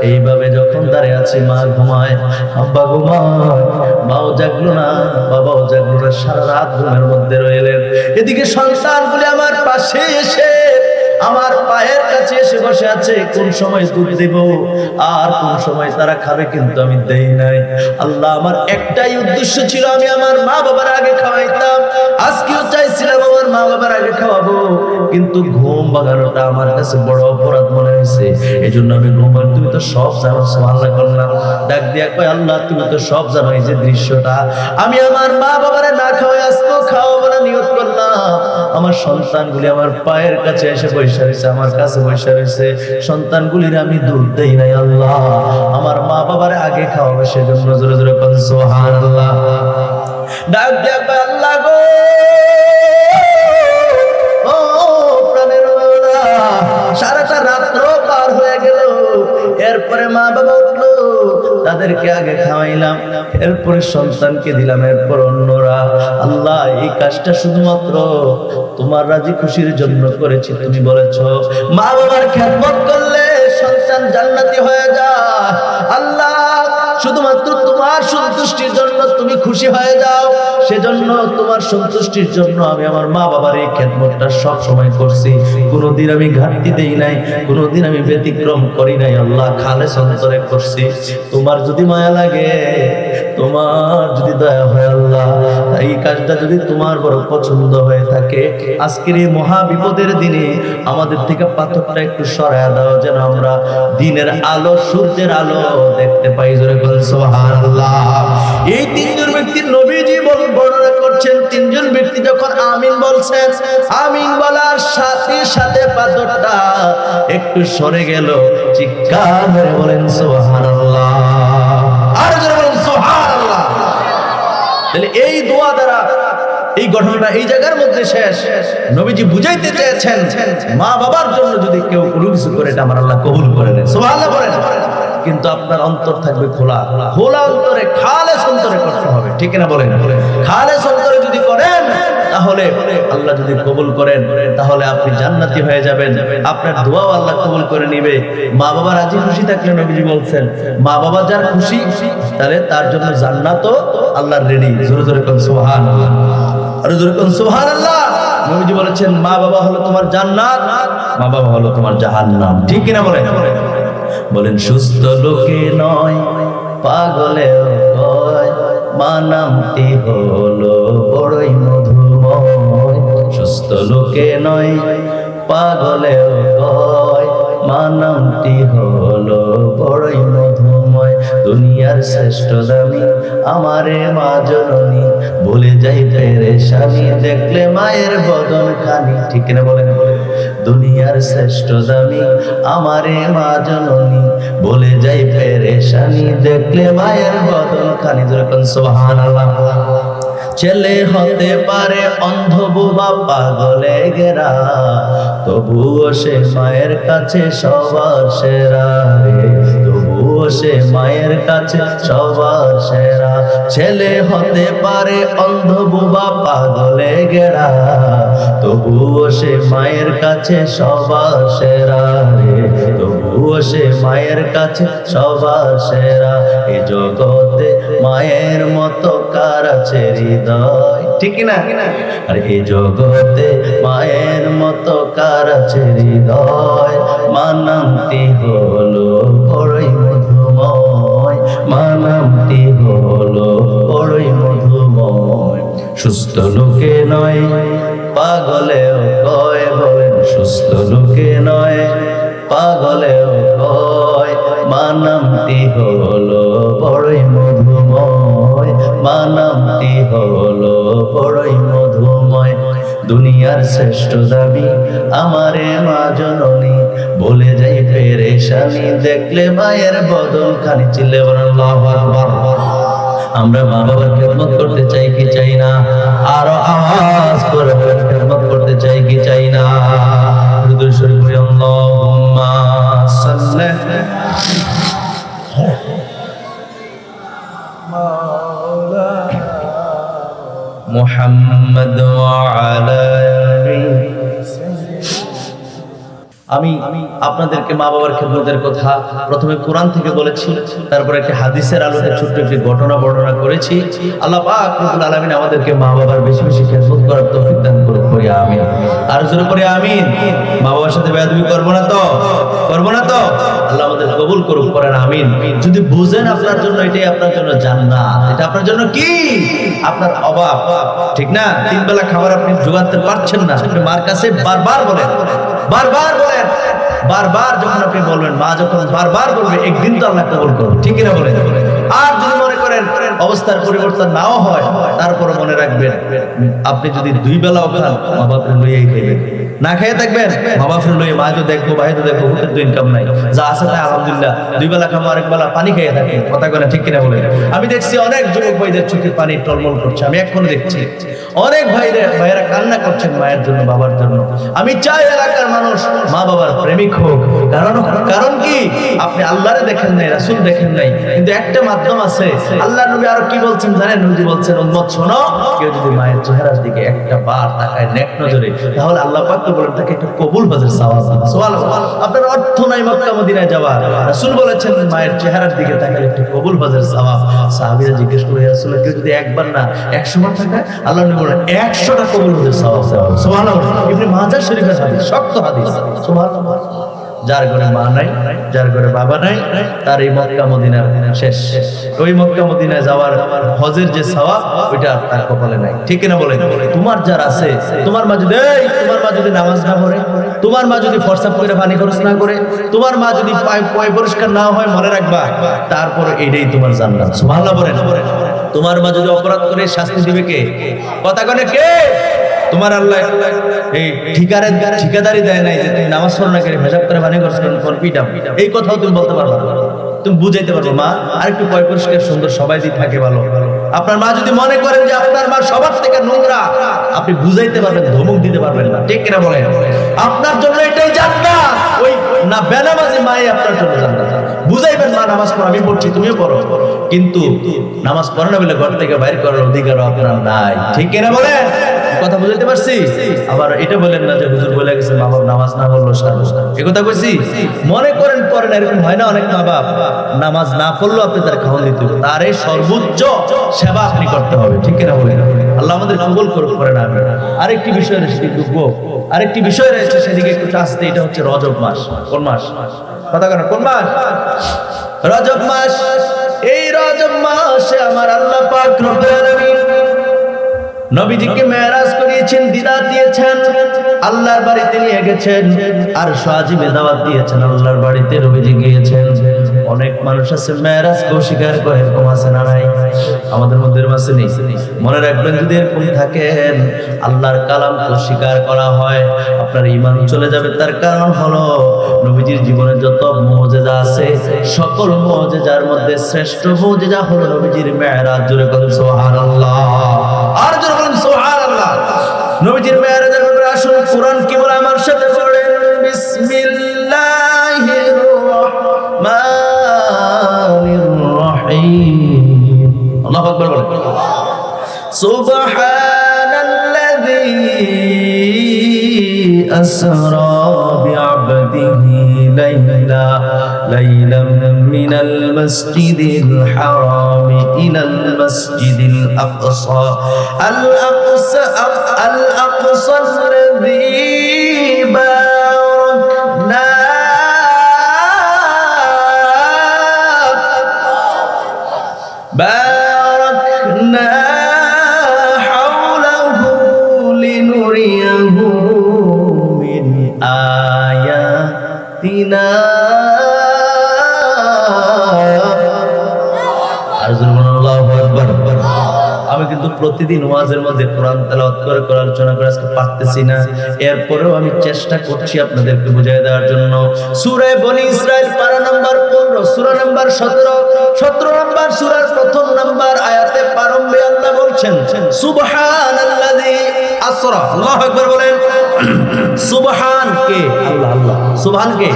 এইভাবে যখন দাঁড়িয়ে আছি, মা ঘুমায়, আব্বা ঘুমায়, মাও জাগলো না, বাবাও জাগলো না, সারা রাত ঘুমের মধ্যে রইলেন। এদিকে সন্তানগুলি আমার পাশে এসে আমার পায়ের কাছে এসে বসে আছে, কোন সময় দুধ দেব আর কোন সময় তারা খাবে, কিন্তু আমি দেই নাই। আল্লাহ, আমার একটাই উদ্দেশ্য ছিল, আমি আমার মা বাবার আগে খাওয়াইতাম। আজকেও চাইছিলাম আমার মা বাবার আগে খাওয়াবো, কিন্তু ঘুম ভাঙানোটা আমার কাছে বড় অপরাধ মনে হয়েছে। এই জন্য আমি ঘুমান, তুমি তো সব জানো। সুবহানাল্লাহ করলাম, ডাক দিয়া কয়, আল্লাহ তুমি তো সব জানো। এই যে দৃশ্যটা, আমি আমার মা বাবারে না খাওয়াই আজকেও খাওয়াবো না নিয়ত করলাম। আমার সন্তানগুলি আমার পায়ের কাছে এসে বসে রয়েছে, আমার কাছে বসে রয়েছে, সন্তানগুলির আমি দুধ দেই নাই। আল্লাহ, আমার মা বাবার আগে খাওয়াবে, সেজন্য জোরে জোরে বলেন সুবহানাল্লাহ। ডাক দিয়া কয়, আল্লাহ গো, ও প্রাণের ওরা, সারাটা রাত্র পার হয়ে গেল, এরপরে মা বাবা উঠলো, তাদেরকে আগে খাওয়াইলাম, এরপরে সন্তানকে দিলাম, এরপর অন্যরা। আল্লাহ, এই কাজটা শুধুমাত্র তোমার রাজি খুশির জন্য করেছি। তুমি বলেছো মা বাবার খেদমত করলে সন্তান জান্নাতি হয়ে যায়। আল্লাহ, শুধুমাত্র তোমার সন্তুষ্টির জন্য তুমি খুশি হয়ে যাও, সেজন্য তোমার সন্তুষ্টির জন্য আমি আমার মা বাবার এই খেদমতটা সব সময় করছি, কোনোদিন আমি ঘাটতি দেই নাই, কোনোদিন আমি ব্যতিক্রম করি নাই। আল্লাহ, খালেস অন্তরে করছি। তোমার যদি মায়া লাগে, তোমার যদি দয়া হয়, আল্লাহ, এই কাজটা যদি তোমার বড় পছন্দ হয়ে থাকে, আজকের এই মহা বিপদের দিনে আমাদের থেকে পাথরটা একটু সরায়া দাও, যেন আমরা দিনের আলো, সূর্যের আলো দেখতে পাই। জোরে বলেন সুবহানাল্লাহ। এই তিনজন ব্যক্তি নবীজি বর্ণনা করছেন, তিনজন ব্যক্তি যখন আমিন বলছেন, আমিন বলার সাথে সাথে পাথরটা একটু সরে গেল। চিৎকার করে বলেন সুবহানাল্লাহ, আর জোরে বলেন সুবহানাল্লাহ। তাহলে এই দোয়া দ্বারা এই ঘটনাটা এই জায়গার মধ্যে শেষ। নবীজি বুঝাইতে চেয়েছেন মা বাবার জন্য যদি কেউ কোনো কিছু করে এটা আমার আল্লাহ কবুল করে নেন, সুবহানাল্লাহ বলেন। কিন্তু আপনার অন্তর থাকবে খোলা, খোলা অন্তরে, খালেস অন্তরে করতে হবে, ঠিক না বলেন? খালেস অন্তরে যদি করেন তাহলে আল্লাহ যদি কবুল করেন তাহলে আপনি জান্নাতি হয়ে যাবেন, আপনার দোয়াও আল্লাহ কবুল করে নিবে। মা বাবা রাজি খুশি থাকলে নবীজি বলছেন মা বাবা যার খুশি তাহলে তার জন্য জান্নাতও আল্লাহর রেডি। জোরে জোরে কোন সুবহানাল্লাহ, আর জোরে কোন সুবহানাল্লাহ। নবীজি বলেছেন মা বাবা হলো তোমার জান্নাত, মা বাবা হলো তোমার জাহান্নাম, ঠিক কিনা বলেন? বলেন সুস্থ লোকে নয় পাগলেও কয় মা নামটি হলো বড়ই মধুময়। সুস্থ লোকে নয় পাগলেও কয় মা নামটি হলো বড়ই মধুময়। দুনিয়ার শ্রেষ্ঠ দামি আমারে মা জননী, ভুলে যাই পেরেশানি দেখলে মায়ের বদন খানি, ঠিক না বলেন? দুনিয়ার শ্রেষ্ঠ দামি আমারে মা জননী, ভুলে যাই পেরেশানি দেখলে মায়ের বদন খানি। যখন সুবহানাল্লাহ। ছেলে হতে পারে অন্ধ বোবা পাগলে ঘেরা, তবুও সে মায়ের কাছে সবার সেরা রে, তবুও সে মায়ের কাছে সবার সেরা। ছেলে হতে পারে অন্ধ বোবা পাগলে ঘেরা, তবুও সে মায়ের কাছে সবার সেরা রে, তবুও সে মায়ের কাছে সবার সেরা। এই জগতে মায়ের মতো কার আছে হৃদয়, ঠিক না? আর এই জগতে মায়ের মতো কার আছে হৃদয়। মা নামটি হলো বড়ই মধুময়, মা নামটি হলো বড়ই মধুময়। সুস্থ লোকে নয় পাগলেও কয়, বলেন সুস্থ লোকে নয় পাগলেও কয় মা নামটি হলো বড়ই মধুময়, মা নামটি হলো বড়ই মধুময়। দুনিয়ার শ্রেষ্ঠ দাবি আমারে মা জননী, বলে যাই পেরেশানি দেখলে মায়ের বদন খানি। চিল্লে বলেন আল্লাহু আকবার। আমরা মা বাবার খেদমত করতে চাই কি চাই না? আরো আওয়াজ করে বলেন খেদমত করতে চাই কি চাই না? দুরূদ শরীফ পড়ি আল্লাহুম্মা সাল্লি মুহাম্মদ ওয়া আলা আমি আপনাদেরকে মা বাবার খেদমতের কথা প্রথমে কোরআন থেকে বলেছি, তারপর একটা হাদিসের আলোকে ছোট্ট একটি ঘটনা বর্ণনা করেছি। আল্লাহ পাক রব্বুল আলামিন আমাদেরকে মা বাবার বেশি বেশি খেদমত করার তৌফিক দান করুন, করি আমিন। আর জোরে করে আমিন। মা বাবার সাথে বেয়াদবি করব না তো? করব না তো? আল্লাহ আমাদের কবুল করুন, করেন আমিন। যদি বুঝেন আপনার জন্য এটাই আপনার জন্য জান্নাত, এটা আপনার জন্য কি? আপনার অভাব, ঠিক না? তিন বেলা খাবার আপনি জোগাতে পারছেন না, আপনি মার কাছে বারবার বলেন, বারবার বলেন, বারবার যখন আপনি বলবেন, মা যখন বারবার বলবে, একদিন তো আল্লাহ কবুল করবে, ঠিক না বলেন? আর যদি মনে করেন অবস্থার পরিবর্তন নাও হয়, তারপরে মনে রাখবেন আপনি যদি দুই বেলাও খান মা বাপের লইয়াই খাইবেন, না খেয়ে থাকবেন মা বাপের লইয়ে, মা তো দেখবো ভাই তো দেখবো, হুটের তো ইনকাম নাই, যা আছে তাই আলহামদুলিল্লাহ, দুই বেলা খাবো আরেক বেলা পানি খেয়ে থাকেন, কথা বলেন, ঠিক কিনা বলেন? আমি দেখছি অনেক যুবক ভাইদের চোখে পানি টলমল করছে, আমি এখনো দেখছি অনেক ভাইরা কান্না করছেন মায়ের জন্য, বাবার জন্য। আমি চাই এলাকার মানুষ মা বাবার প্রেমিক হোক, কারণ কি? আপনি আল্লাহরে দেখেন নাই, রাসূল দেখেন নাই, কিন্তু একটা মাধ্যম আছে। আল্লাহ নবী আরো কি বলছেন জানেন? নবী বলছেন, উম্মত শোনো, কেউ যদি মায়ের চেহারার দিকে একটা বার তাকায় নেক নজরে, তাহলে আল্লাহ পাক তো বলেন তাকে একটা কবুল হজের সওয়াব দিবেন। সুবহানাল্লাহ। আপনার অর্থ নাই মক্কা মদিনায় যাওয়ার, রাসূল বলেছেন মায়ের চেহারার দিকে তাকালে একটা কবুল হজের সওয়াব। সাহাবীরা জিজ্ঞেস করে, ইয়া রাসূলুল্লাহ, কেউ যদি একবার না 100 বার তাকায়, আল্লাহ নবী বলেন 100টা কবুল হজের সওয়াব। সুবহানাল্লাহ। ইবনে মাজাহ শরীফের হাদিস, শক্ত হাদিস। সুবহানাল্লাহ। যার ঘরে মা নাই, যার ঘরে বাবা নাই, তার এই মক্কা মদিনার শেষ। ওই মক্কা মদিনায় যাওয়ার হজের যে সওয়াব ওইটা তার কপালে নাই। ঠিক কিনা বলেন? তোমার যার আছে, তোমার মা যদি নামাজ না পড়ে, তোমার মা যদি ফরসাপ করে পানি খরচ না করে, তোমার মা যদি পায় পরিষ্কার না হয়, মনে রাখবা তারপর এটাই তোমার জান্নাত। সুবহানাল্লাহ বলেন। তোমার মা যদি অপরাধ করে শাস্তি দিবে কে? কথা কনে কে? তোমার আল্লাহ এই ঠিকাদারি দেয় নাই যে তুমি নামাজ পড়ো না করে হিসাব করে পানি খরচ করো পিটাম, এই কথাও তুমি বলতে পারবে না। তুমি বুঝাইতে পারবে মা আরেকটু পয় পরিষ্কার সুন্দর সবাই দিয়ে থাকে ভালো। আপনার মা যদি মনে করেন যে আপনার মা সবার থেকে নোংরা, আপনি বুঝাইতে পারবেন, ধমক দিতে পারবেন না। ঠিক কিনা বলেন? আপনার জন্য এটাই জান্নাত। ওই না বেনামাজি মাই আপনার জন্য জান্নাত। বুঝাইবেন মা নামাজ পড়ো, আমি পড়ছি তুমিও পড়ো, কিন্তু নামাজ পড়ো না বলে ঘর থেকে বাইরে করার অধিকার আপনার নাই। ঠিক কিনা বলেন? কথা বুঝাইতে পারছি? আবার এটা বলেন না যে হুজুর বলে গেছে মা বাপ নামাজ না পড়লো সারবো, এই কথা কইছি? মনে করেন পড়েন, এরকম হয় না অনেক মা বাপ নামাজ না পড়লো আপনি তার খাওয়ান দিতে হবে, তার এই সর্বোচ্চ সেবা আপনি করতে হবে। ঠিক কিনা বলেন? আল্লাহ আমাদের কবুল করেন। আমি আরেকটি বিষয় সেদিকে ঢুকবো, আরেকটি বিষয় রয়েছে সেদিকে একটু আসতে। এটা হচ্ছে রজব মাস। কোন মাস? কথা কেন? কোন মাস? রজব মাস। এই রজব মাসে আমার আল্লাহ পাক রব্বুল আলামিন নবীজিকে মেরাজ করিয়েছেন, দিদার দিয়েছেন, আল্লাহর বাড়িতে নিয়ে গেছেন, আর সাজিবে দাওয়াত দিয়েছেন, আল্লাহর বাড়িতে নবীজি গিয়েছেন। অনেক মানুষ আছে মেরাজকে অস্বীকার করে, এরকম আছে না নাই? আমাদের মধ্যে আছে নেই? মনে রাখবেন যদি এরকম থাকেন, আল্লাহর কালামকে অস্বীকার করা হয়, আপনার ঈমান চলে যাবে। তার কারণ হলো নবীজির জীবনে যত মুজিজা আছে, সকল মুজিজার মধ্যে শ্রেষ্ঠ মুজিজা হলো নবীজির মেরাজ। জোরে বলেন সুবহানাল্লাহ। আর জোরে বলেন সুবহানাল্লাহ। নবীজির মেরাজের ব্যাপারে আসুন কুরআন কি বলে আমার সাথে পড়েন। বিসমিল্লাহির রাহমানির রহিম। আল্লাহু আকবার বলেন। সুবহানাল্লাযী আসরা বিআবদিহি লাইলাম মিনাল মাসজিদিল হারাম ইলাল মাসজিদিল আকসা আল্লাযী বারাকনা হাওলাহু লিনুরিয়াহু মিন আয়াতিনা। আল্লাহু আকবার। আমি কিন্তু প্রতিদিন ওয়াজের মধ্যে কোরআন তেলাওয়াত করে আলোচনা করে আজকে পারতেছি না, এরপরেও আমি চেষ্টা করছি আপনাদেরকে বুঝিয়ে দেওয়ার জন্য। সূরা বনি ইসরাইল পারা নাম্বার 15, সূরা নাম্বার 17 নাম্বার সূরার প্রথম নাম্বার আয়াতে প্রারম্ভে আল্লাহ বলছেন সুবহানাল্লাযী আসরা। আল্লাহু আকবার বলেন। সুবহান কে? আল্লাহ। আল্লাহ সুবহান কে?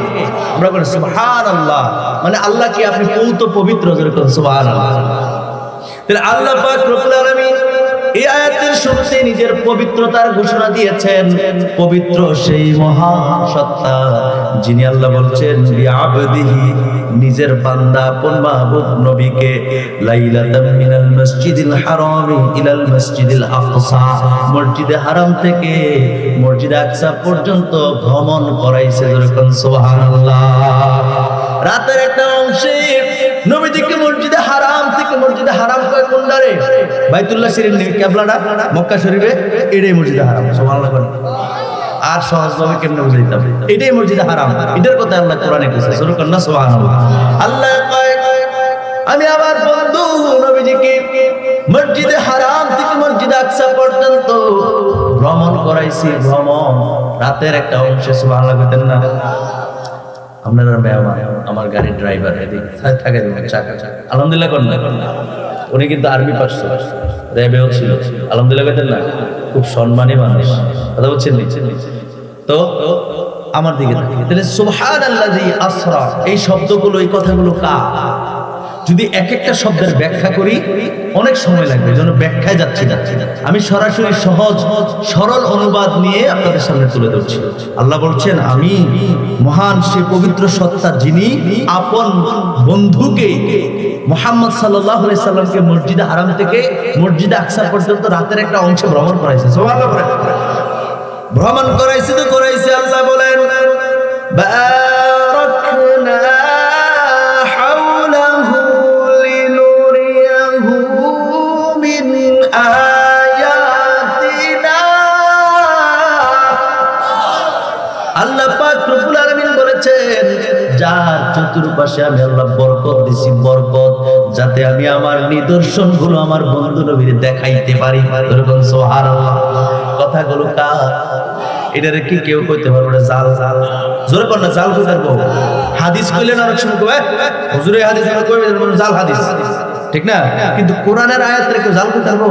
আমরা বলি সুবহানাল্লাহ, মানে আল্লাহ কি আপনি পূত পবিত্র, যেরকম সুবহানাল্লাহ। তাহলে আল্লাহ পাক রব্বুল আলামিন এই আয়াতের শুরুতে নিজের পবিত্রতার ঘোষণা দিয়েছেন। পবিত্র সেই মহান সত্তা যিনি আল্লাহ বলছেন বিআবদিহি, নিজের বান্দা আপন মাহবুব নবীকে লাইলাতাম মিনাল মাসজিদিল হারাম ইলাল মাসজিদিল আকসা, মসজিদে হারাম থেকে মসজিদে আকসা পর্যন্ত ভ্রমণ করাইছে। যেরকম সুবহানাল্লাহ। রাতের একটা অংশে নবীজিকে মসজিদে হারাম থেকে মসজিদে হারাম কয় কোনটারে? বাইতুল্লাহ শরীফ কিবলাটা মক্কা শরীফে, এটাই মসজিদে হারাম। সুবহানাল্লাহ। আর সহজভাবে কেমনে বুঝাইতে হবে? এটাই মসজিদে হারাম, এটার কথা আল্লাহ কোরআনে কইছে। সুবহানাল্লাহ। আল্লাহ কয় আমি আমার বন্ধু নবীজিকে মসজিদে হারাম থেকে মসজিদে আকসা পর্যন্ত ভ্রমণ করাইছি। ভ্রমণ রাতের একটা অংশে। সুবহানাল্লাহ কইতেন না? আপনারা মেহমান, আমার গাড়ির ড্রাইভার এদিকে থাকে আলহামদুলিল্লাহ করেন না? উনি কিন্তু আর্মি পাস র্যাবেও ছিল। আলহামদুলিল্লাহ কইতেন না? খুব সম্মানী মানুষ। কথা বলছেন তো আমার দিকে। তাহলে সুবহানাল্লাযী আসরা, এই শব্দগুলো, এই কথাগুলো কার? যদি এক একটা শব্দের ব্যাখ্যা করি অনেক সময় লাগবে, যেন ব্যাখ্যায় যাচ্ছি। আমি সরাসরি সহজ সরল অনুবাদ নিয়ে আপনাদের সামনে তুলে ধরছি। আল্লাহ বলছেন আমি মহান সেই পবিত্র সত্তা যিনি আপন বন্ধুকে মুহাম্মদ সাল্লাল্লাহু আলাইহি সাল্লামকে মসজিদে হারাম থেকে মসজিদে আকসা পর্যন্ত রাতের একটা অংশ ভ্রমণ করাইছে। সুবহানাল্লাহ। ভ্রমণ করাইছে তো করাইছে। আল্লাহ বলেন আল্লাহ পাক রব্বুল আলামিন বলেছেন, যার চতুর্পাশে আমি আল্লাহ বরকত দিছি, বরকত, যাতে আমি আমার নিদর্শনগুলো আমার বন্ধু নবীর দেখাইতে পারি। এরকম সুবহানাল্লাহ। কথাগুলো কার? এটারে কি কেউ কইতে পারবে না? জাল জাল জোরে কর না, জাল কইতে পারবো। হাদিস কইলে না অনেক সময় কয় হুজুরে হাদিস কইবে জাল হাদিস, ঠিক না? কিন্তু কোরআনের আয়াত রেখে জাল কইতে পারবো?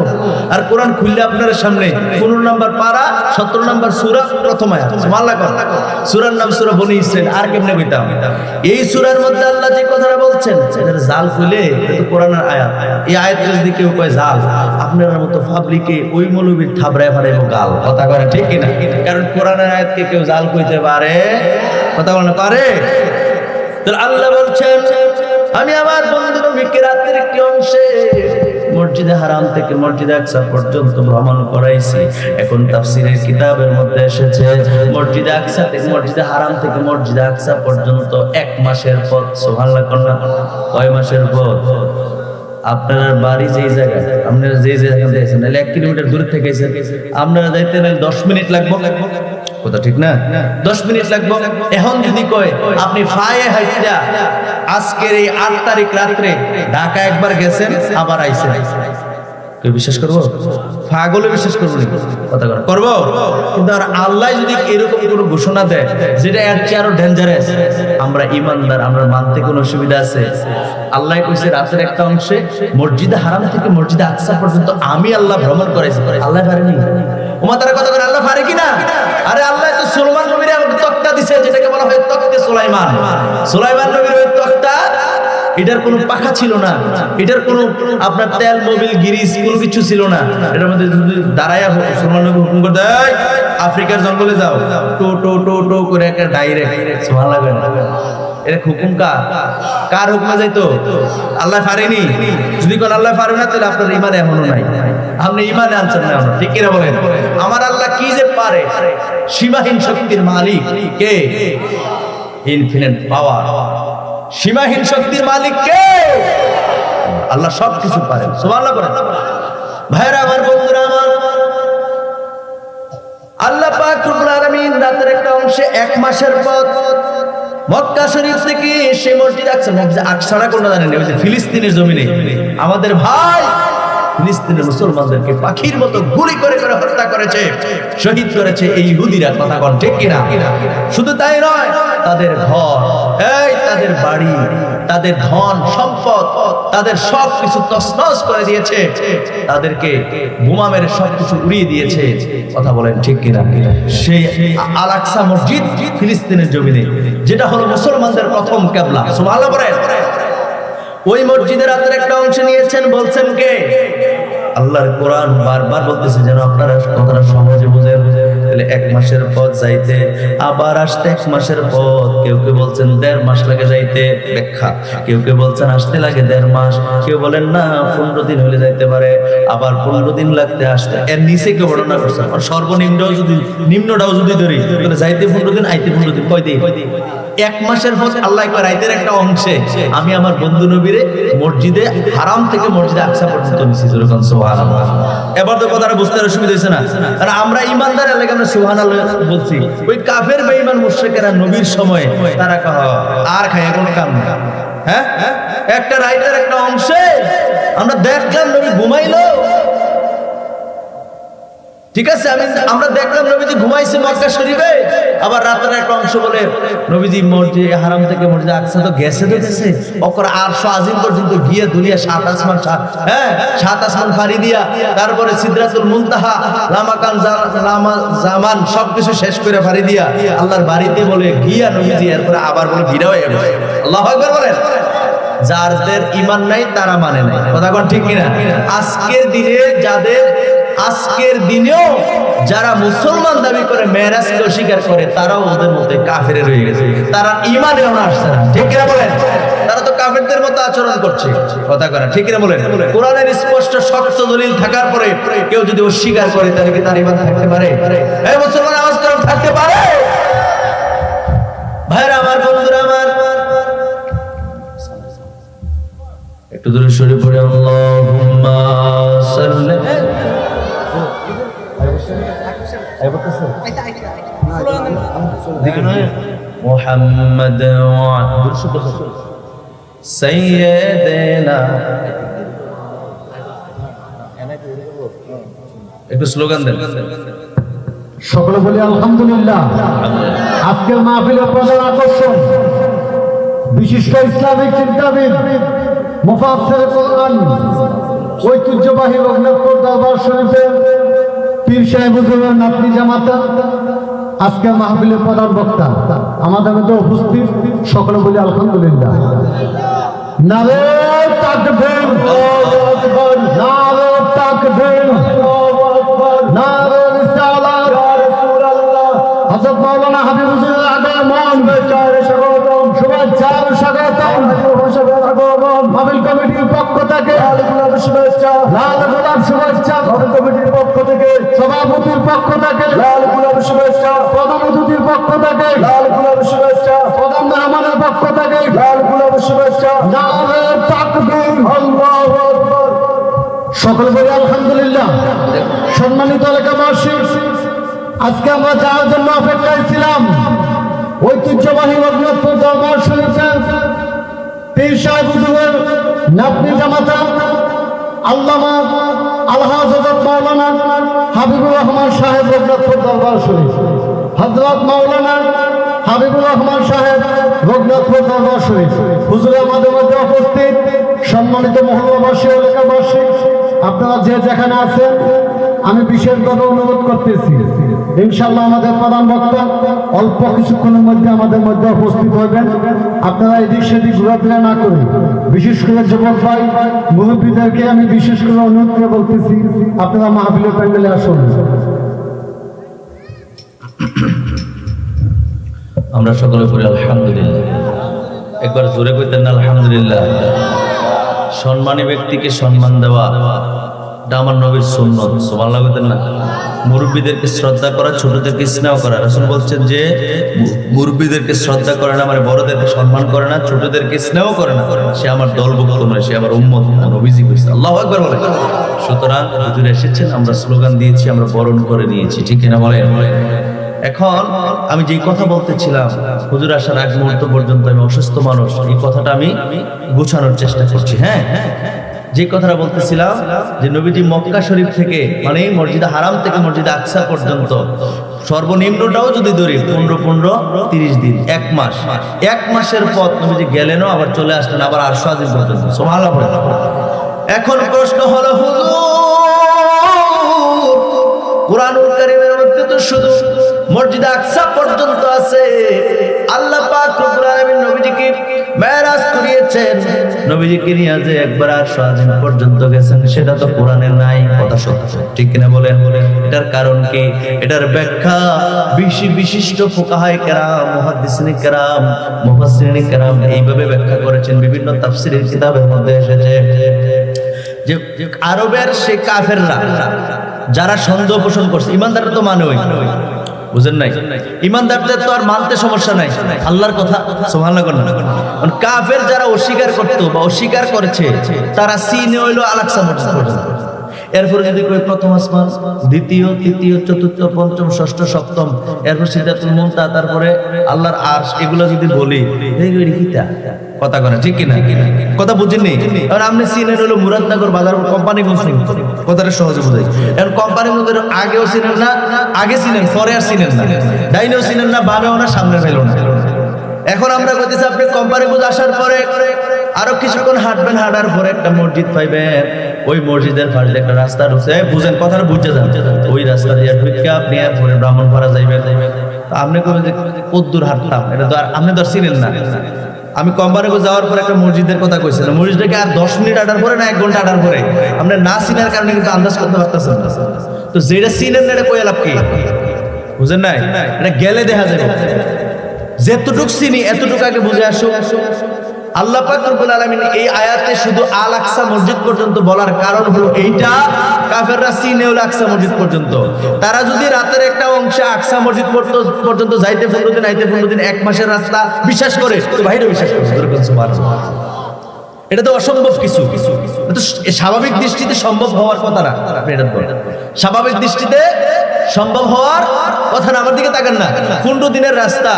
আর কোরআন খুললে আপনার সামনে 15 নম্বর পারা 17 নম্বর সূরা প্রথম আয়াত, সুবহানাল্লাহ। সূরার নাম সূরা বনী ইসরাঈল। আর কেমনে কইতাম? এই সূরার মধ্যে আল্লাহ যে কথাটা বলছেন সেটা জাল খুলে এটা কোরআনের আয়াত। এই আয়াত যদি কেউ কয় জাল, আপনার মতো পাবলিকে ওই মৌলবীর থাবড়ায় ফাড়াইবো গাল। কথা কয় ঠিক কি না? কারণ কোরআনের আয়াতকে কেউ জাল কইতে পারে? কথা বলে পারে? তো আল্লাহ বলছেন, আমি আমার বন্ধু নবীকে রাতের একটি অংশে মসজিদে হারাম থেকে মসজিদে আকসা পর্যন্ত ভ্রমণ করাইছি। এখন তাফসীরের কিতাবের মধ্যে এসেছে মসজিদে আকসা থেকে মসজিদে হারাম থেকে মসজিদে আকসা পর্যন্ত 1 মাসের পথ। সুবহানাল্লাহ। কয় মাসের পথ? আপনার বাড়ি যেই জায়গায়, আপনারা যে জায়গায় দেখেছেন 1 কিলোমিটার দূর থেকে আপনারা যাইতে 10 মিনিট লাগবে। কথা ঠিক না? 10 মিনিট লাগবে। এখন যদি কয় আপনি ফায়ে হাইটা আজকের এই 8 তারিখ রাতে ঢাকা একবার গেছেন আবার আইছেন, কেউ বিশ্বাস করবো? পাগলে বিশ্বাস করবো না? কথা করবো? কিন্তু আর আল্লাহ যদি এরকম কোনো ঘোষণা দেয় যেটা এর চেয়ে আরো ডেঞ্জারাস, আমরা ইমানদার, আমরা মানতে কোনো অসুবিধা আছে? আল্লাহ কইছে রাতের একটা অংশে মসজিদে হারাম থেকে মসজিদে আকসা পর্যন্ত আমি আল্লাহ ভ্রমণ করেছি। আল্লাহ পারেনি? ওমা তারা কথা করে আল্লাহ পারে কিনা? আরে আল্লাহ তো সুলাইমান নবীর তক্তা দিছে, যেটাকে বলা হয় তক্তে সুলাইমান। সুলাইমান নবীর ওই তক্তা, এটার কোনো পাখা ছিল না, এটার কোনো আপনার তেল মোবিল গিরিজ কোনো কিছু ছিল না। এটার মধ্যে যদি দাঁড়ায়া সুলাইমান নবী হুকুম করে দেয় আফ্রিকার জঙ্গলে যাও, টো টো টো টো করে একটা ডাইরেক্ট। সুবহানাল্লাহ। এটা হুকুম কার হুকুমে যাইতো? আল্লাহ পারেনি? যদি কোন আল্লাহ পারে না তাহলে আপনার ঈমান এখনো নাই, আপনি ঈমানে আনছেন না এখনো, ঠিক কিনা বলেন? আমার আল্লাহ কি যে পারে, সীমাহীন শক্তির মালিক কে? ইনফিনিট পাওয়ার, সীমাহীন শক্তির মালিক কে? আল্লাহ সব কিছু পারেন। সুবহানাল্লাহ বলেন। ভাইরা আমার, বন্ধুরা আমার, আল্লাহ পাক রব্বুল আলামিন রাতের একটা অংশে 1 মাসের পথ মক্কা শরীফ থেকে সেই মসজিদ আকসা, মসজিদ আকসাটা কোনটা জানেন? ওই যে ফিলিস্তিনের জমিনে আমাদের ভাই ফিলিস্তিনের মুসলমানদেরকে পাখির মতো গুলি করে করে হত্যা করেছে, শহীদ করেছে এই ইহুদিরা। কথা কোন ঠিক কিনা? শুধু তাই নয়, তাদের ঘর, এই তাদের বাড়ি, তাদের ধন সম্পদ, তাদের সবকিছু তছনছ করে দিয়েছে, তাদেরকে বোমা মেরে সবকিছু উড়িয়ে দিয়েছে। কথা বলেন ঠিক কিনা? সেই আল আকসা মসজিদ ফিলিস্তিনের জমিনে, যেটা হলো মুসলমানদের প্রথম কিবলা। সুবহানাল্লাহ বলেন। ওই মসজিদের রাতের একটা অংশ নিয়েছেন, বলছেন কে? আল্লাহর কোরআন বারবার বলতেছে যেন আপনারা কথাটা সহজে বুঝেন। তাহলে 1 মাসের পথ যাইতে আবার আসতে 1 মাসের পথ, কেউ কেউ বলছেন 1.5 মাস লাগে যাইতে, ব্যাখ্যা। কেউ কেউ বলছেন আসতে লাগে 1.5 মাস, কেউ বলেন না 15 দিন হলে যাইতে পারে, আবার 15 দিন লাগতে আসতে। এর নিচে কেউ বর্ণনা করছেন সর্বনিম্নটাও যদি নিম্নটাও যদি ধরি তাহলে যাইতে 15 দিন, আইতে 15 দিন, কয় দিন? 1 মাসের পথ আল্লাহ কয় রাইতের একটা অংশে আমি আমার বন্ধু নবীরে মসজিদে হারাম থেকে মসজিদে আকসা পর্যন্ত নিছি। যেরকম সুবহানাল্লাহ। এবার তো কথাটা বুঝতে অসুবিধা হয়েছে না? আর আমরা ইমানদার এলাকা আমরা সুবহানাল্লাহ বলছি, ওই কাফের বেঈমান মুশরিকেরা নবীর সময়ে তারা আর খায় কোনো কাম না। হ্যাঁ, একটা রাইতের একটা অংশে আমরা দেখলাম নবী ঘুমাইলো, ঠিক আছে, আমরা দেখলাম নবীজি ঘুমাইছে মক্কা শরীফে। আবার রাতের একটা অংশ বলে নবীজি মসজিদে হারাম থেকে মসজিদে আকসা তো গেছে, অকর আরশ আজিম পর্যন্ত গিয়ে দুনিয়া 7 আসমান, 7 আসমান ফাড়ি দিয়া, তারপরে সিদরাতুল মুনতাহা, লামাকান জামান সবকিছু শেষ করে ফাড়ি দিয়া আল্লাহর বাড়িতে বলে গিয়া নবীজি এরপরে আবার বলে ভিড়া হয়ে গেছে। আল্লাহু আকবার বলেন। যাদের ঈমান নাই তারা মানে নাই। কথা কোন ঠিক কিনা? আজকের দিনেও যারা মুসলমান দাবি করে মেরাজকে অস্বীকার করে, তারাও ওদের মধ্যে কাফের রয়ে গেছে, তারা ঈমানেও আসছে না। ঠিক কিনা বলেন? তারা তো কাফেরদের মতো আচরণ করছে। কথা কয় ঠিক কিনা বলেন? কোরআনের স্পষ্ট শক্ত দলিল থাকার পরে কেউ যদি অস্বীকার করে তাহলে কি তার ঈমান থাকতে পারে? এই মুসলমান আওয়াজ করে থাকতে পারে? ভাইরা আমার, বন্ধুরা আমার, একটু দূরে সরে পড়ে আল্লাহুম্মা সাল্লি। মুহাম্মদ সাইয়্যিদিনা, একটু স্লোগান দেন। সকলে বলি আলহামদুলিল্লাহ। আজকের মাহফিলের প্রধান আকর্ষণ বিশিষ্ট ইসলামিক চিন্তাবিদ, মুফাসসির কোরআন, ঐতিহ্যবাহী রঘুনাথপুর দরবার শরীফের পীর সাহেব হুজুরের নাতনি জামাতা, আজকের মাহফিলের প্রধান বক্তা আমাদের মধ্যে উপস্থিত। সকলে বলি আলহামদুলিল্লাহ। নারে তাকবীর, আল্লাহু আকবার, নারে তাকবীর, আল্লাহু আকবার, নারে রিসালাত, ইয়া রাসূলুল্লাহ। হযরত মাওলানা হাবিব হুজুরের আগমন, শুভেচ্ছার স্বাগতম। মাহফিল কমিটির পক্ষ থেকে লাল গোলাপ শুভেচ্ছা, লাল গোলাপ শুভেচ্ছা। মাহফিল কমিটির পক্ষ থেকে, সভাপতির পক্ষ থেকে লাল গোলাপ শুভেচ্ছা, প্রধান অতিথির পক্ষ থেকে লাল গোলাপ শুভেচ্ছা, প্রধান মেহমানের পক্ষ থেকে লাল গোলাপ শুভেচ্ছা। নারে তাকবীর, আল্লাহু আকবার। সকল বলি আলহামদুলিল্লাহ। সম্মানিত এলাকাবাসী, আজকে আমরা যাওয়ার জন্য অপেক্ষায় ছিলাম ঐতিহ্যবাহী রঘুনাথপুর দরবার শরীফের পীর সাহেব হুজুরের নাতনি জামাতা আল্লামা আলহাজ হযরত মাওলানা হাবিবুর রহমান সাহেব রঘুনাথপুর দরবার শরীফ, হযরত মাওলানা হাবিবুর রহমান সাহেব রঘুনাথপুর দরবার শরীফ হুজুর আমাদের মধ্যে উপস্থিত। সম্মানিত মহল্লাবাসী, এলাকাবাসী, আপনারা যে যেখানে আছেন, আমি বিশেষভাবে অনুরোধ করতেছি, ইনশাআল্লাহ আমাদের প্রধান বক্তা অল্প কিছুক্ষণের মধ্যে আমাদের মধ্যে উপস্থিত হবেন। আপনারা এদিক সেদিক ঘোরাফেরা না করে, বিশেষ করে যুবক ভাই মুরব্বীদেরকে আমি বিশেষ করে অনুরোধ করে বলতেছি, আপনারা মাহফিলের প্যান্ডেলে আসুন। আমরা সকলে বলি আলহামদুলিল্লাহ। একবার জোরে কইতেন না আলহামদুলিল্লাহ। সম্মানী ব্যক্তিকে সম্মান দেওয়া এটা আমার নবীর সুন্নত, সুবহানাল্লাহ কইতেন না। মুরব্বীদেরকে শ্রদ্ধা করা, ছোটদেরকে স্নেহ করা। রাসূল বলছেন যে মুরব্বীদেরকে শ্রদ্ধা করে না, মানে বড়দেরকে সম্মান করে না, ছোটদেরকে স্নেহ করে না, সে আমার দলভুক্ত নয়, সে আমার উম্মত না। নবীজি কইছে, আল্লাহু আকবার বলেন। সুতরাং হুজুর এসেছেন, আমরা স্লোগান দিয়েছি, আমরা বরণ করে নিয়েছি, ঠিক কিনা বলেন? এখন আমি যে কথা বলতেছিলাম, হুজুর আসার আগ মুহূর্ত পর্যন্ত আমি অসুস্থ মানুষ, এই কথাটা আমি গুছানোর চেষ্টা করছি। হ্যাঁ, যে কথাটা বলতেছিলাম যে নবীজি মক্কা শরীফ থেকে, মানে মসজিদে হারাম থেকে মসজিদে আকসা পর্যন্ত সর্বনিম্নটাও যদি ধরি 15-30 দিন, 1 মাস, 1 মাসের পথ নবীজি গেলেনও, আবার চলে আসলেন, আবার আরশ আজিম পর্যন্ত। সুবহানাল্লাহ। এখন প্রশ্ন হলো, হুজুর কুরআনুল কারীমের মধ্যে তো শুধু মসজিদে আকসা পর্যন্ত আছে, আল্লাহ পাক রব্বুল আলামিন নবীজিকে মেরাজ করিয়েছেন, নবীজিকে নিয়ে যে একবার আরশ আজিম পর্যন্ত গেছেন, সেটা তো কোরআনে নাই। কথা সত্য, ঠিক কিনা বলেন? এটার কারণ কি? এটার ব্যাখ্যা বিশিষ্ট ফুকাহায়ে কেরাম, মুহাদ্দিসিনে কেরাম, মুফাসসিরিনে কেরাম এইভাবে ব্যাখ্যা করেছেন। বিভিন্ন তাফসীরের কিতাবের মধ্যে এসেছে যে আরবের সে কাফেররা যারা সন্দেহ পোষণ করছে, ইমানদাররা তো মানে ওই, বুঝেন নাই? ইমানদারদের তো আর মানতে সমস্যা নাই আল্লাহর কথা, সুবহানাল্লাহ। কাফের যারা অস্বীকার করতো বা অস্বীকার করেছে, তারা সিনে হইলো আল আকসা মসজিদ পর্যন্ত। এরপরে যদি কই প্রথম আসমান, দ্বিতীয়, তৃতীয়, চতুর্থ, পঞ্চম, ষষ্ঠ, সপ্তম, এরপর সিদরাতুল মুনতাহা, তারপরে আল্লাহর আরশ, এগুলো যদি বলি, এইগুলি কিতা কথা কয় না, ঠিক কিনা? কথা বুঝেননি? আর আপনি চিনেন হলো মুরাদনগর বাজার কোম্পানিগঞ্জ, কথাটা সহজে বুঝাই। এখন কোম্পানিগঞ্জের আগেও চিনেন না, আগে চিনেন, পরে আর চিনেন না, ডাইনেও চিনেন না, বামেও না, সামনে ফেলো না। এখন আমরা কইতেছি, আপনি কোম্পানিগঞ্জ আসার পরে আরো কিছুক্ষণ হাঁটবেন, হাঁটার পরে একটা মসজিদ পাইবেন, ওই মসজিদের পাশে একটা রাস্তা ঢুকছে, বুঝেন কথাটা, বুঝতে যান, ওই রাস্তা দিয়ে ঢুকে আপনি এরপরে ব্রাহ্মণপাড়া যাইবেন। আপনি কইবেন যে কদ্দুর হাঁটতাম, এটা তো আর আপনি তো আর চিনেন না। আমি কোম্পানিগঞ্জ যাওয়ার পরে একটা মসজিদের কথা কইছিলাম, মসজিদটাকে আর 10 মিনিট হাঁটার পরে না 1 ঘন্টা হাঁটার পরে, আপনি না চিনার কারণে কিন্তু আন্দাজ করতে পারতেছেন না। তো যেটা চিনেন না, এটা কই লাভ কি? বুঝেন নাই? এটা গেলে দেখা যাবে। যেতটুক চিনি এতটুকু আগে বুঝে আসুক। আল্লাহ পাক রব্বুল আলামিন এই আয়াতে শুধু আল আকসা মসজিদ পর্যন্ত বলার কারণ হলো এইটা, কাফেররা চিনেও আকসা মসজিদ পর্যন্ত। তারা যদি রাতের একটা অংশে আকসা মসজিদ পর্যন্ত যাইতে 15 দিন, আইতে 15 দিন, 1 মাসের রাস্তা বিশ্বাস করে, তো বাইরে বিশ্বাস করে। এটা তো অসম্ভব কিছু, এটা তো স্বাভাবিক দৃষ্টিতে সম্ভব হওয়ার কথা না। আপনি এটা বলেন, স্বাভাবিক দৃষ্টিতে সম্ভব হওয়ার কথা না। আমার দিকে তাকান না, 15 দিনের রাস্তা,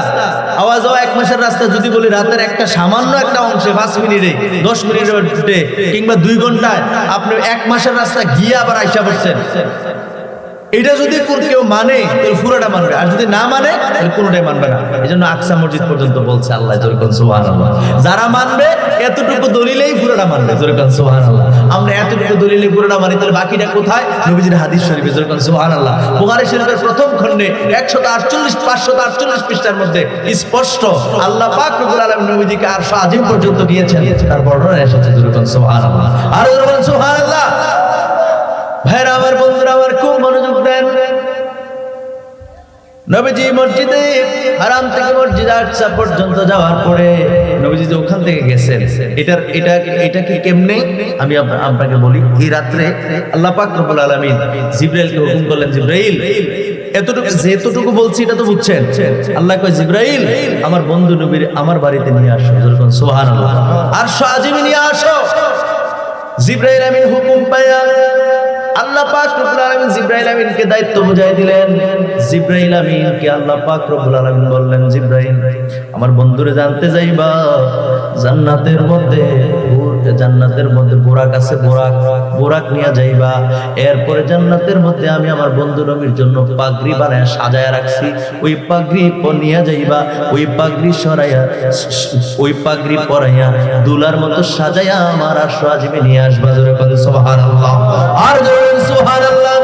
আওয়াজ হওয়া 1 মাসের রাস্তা যদি বলি রাতের একটা সামান্য একটা অংশে 5 মিনিটে 10 মিনিটে কিংবা 2 ঘন্টায় আপনি 1 মাসের রাস্তা গিয়ে আবার আইসা পড়ছেন, এটা যদি কেউ মানে তাহলে পুরোটা মানবে, আর যদি না মানে তাহলে কোনোটাই মানবে না। এই জন্য আকসা মসজিদ পর্যন্ত বলছে আল্লাহ, জোরকান সুবহানাল্লাহ। যারা মানবে এতটুকু দলিলেই পুরোটা মানবে, জোরকান সুবহানাল্লাহ। আমরা এতটুকু দলিলে পুরোটা মানি, তাহলে বাকিটা কোথায়? নবীজির হাদিস শরীফে, জোরকান সুবহানাল্লাহ। বুখারী শরীফের প্রথম খণ্ডে 548 পৃষ্ঠার মধ্যে স্পষ্ট আল্লাহ পাক রব্বুল আলামিন নবীজিকে আরশ আজিম পর্যন্ত নিয়েছেন, তার বর্ণনা এসেছে, জোরকান সুবহানাল্লাহ। আর জোরকান সুবহানাল্লাহ। ভাইরা আমার, বন্ধুরা আমার, খুব মনোযোগ দেন। নবীজি মসজিদে হারাম থেকে মসজিদে আকসা পর্যন্ত যাওয়ার পরে নবীজি যে ওখান থেকে গেছেন, এটা কি কেমনে আমি আপনাকে বলি। এই রাত্রে আল্লাহ পাক রব্বুল আলামিন জিবরাইলকে হুকুম করলেন, জিবরাইল, যেতটুকু বলছি এটা তো বুঝছেন। আল্লাহ কয়, জিবরাইল আমার বন্ধু নবীর আমার বাড়িতে নিয়ে আসো, সুবহানাল্লাহ, আরশ আজিমে নিয়ে আসো। জিবরাইল আমিন হুকুম পায়া আল্লাহ পাক রব্বুল আলামিন জিবরাইল আমিনকে দায়িত্ব বুঝাই দিলেন। জিবরাইল আমিনকে আল্লাহ পাক রব্বুল আলামিন বললেন, জিবরাইল আমার বন্ধুরে জানতে যাইবা, জান্নাতের মধ্যে বুরাক আছে, বুরাক নিয়ে যাইবা। এরপরে জান্নাতের মধ্যে আমি আমার বন্ধু নবীর জন্য পাগড়ি বানায় সাজায় রাখছি, ওই পাগড়ি নিয়ে যাইবা, ওই পাগড়ি সরাইয়া, ওই পাগড়ি পরাইয়া দুলার মতো সাজাইয়া আমার আরশ আজিমে নিয়ে আসবা, জোরে বলেন সুবহানাল্লাহ। আর সুবহানাল্লাহ।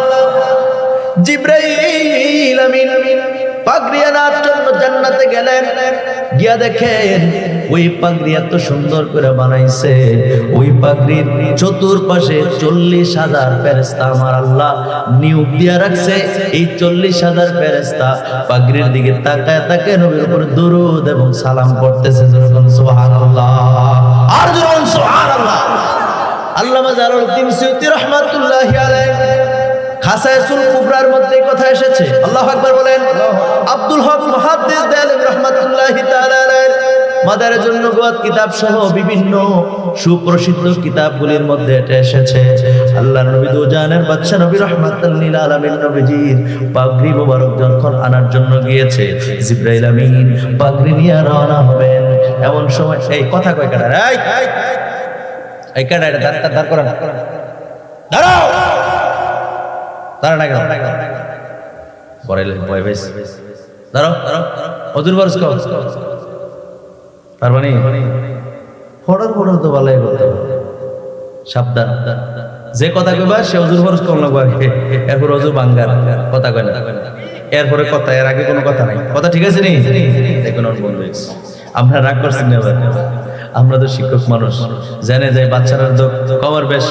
জিবরাইল আমিন পাগড়ি আনার জন্য জান্নাতে গেলেন, গিয়া দেখেন ওই পাগড়ি এত সুন্দর করে বানাইছে, ওই পাগড়ির চতুর্পাশে 40,000 ফেরেশতা আমার আল্লাহ নিয়োগ দিয়া রাখছে। এই 40,000 ফেরেশতা পাগড়ির দিকে তাকায় তাকায় নবীর উপর দুরূদ এবং সালাম করতেছে, সুবহানাল্লাহ। আর সুবহানাল্লাহ। আল্লামা জালালউদ্দিন সুয়ুতী রাহমাতুল্লাহি আলাইহি খাসায়সুল কুবরার মধ্যে কথা এসেছে। আল্লাহু আকবার বলেন। আব্দুল হক মুহাদ্দিস দেওয়ান রাহমাতুল্লাহি তাআলা আলাইহি মাদারিজুন নবুওয়াত কিতাব সহ বিভিন্ন সুপ্রসিদ্ধ কিতাবগুলির মধ্যে এটা এসেছে। আল্লাহর নবী দুজানের বাদশা নবী রাহমাতুল লিল আলামিন নবীজির পাগড়ি মোবারক যখন আনার জন্য গিয়েছে, জিবরাইল আমিন পাগড়ি নিয়ে রওনা হবেন। এমন সময় এই কথা কয় কাটা, এই কাটা এটা দাঁড় করান, দাঁড়াও, দাঁড়া না কেন পরে ভয় পাইস, দাঁড়াও, অজুর বরস কও, তার মানে ফড়র তো ভালো করতে হবে, সাবধান। যে কথা কইবা সে অজুর বরস কম লাগবে, এরপর অজুর বাঙ্গার কথা কয় না, এরপরে কথা, এর আগে কোনো কথা নাই, কথা ঠিক আছে নি? দেখুন আমরা রাগ করছেন না, আমরা তো শিক্ষক মানুষ, জেনে যাই বাচ্চারা তো কবর বেশ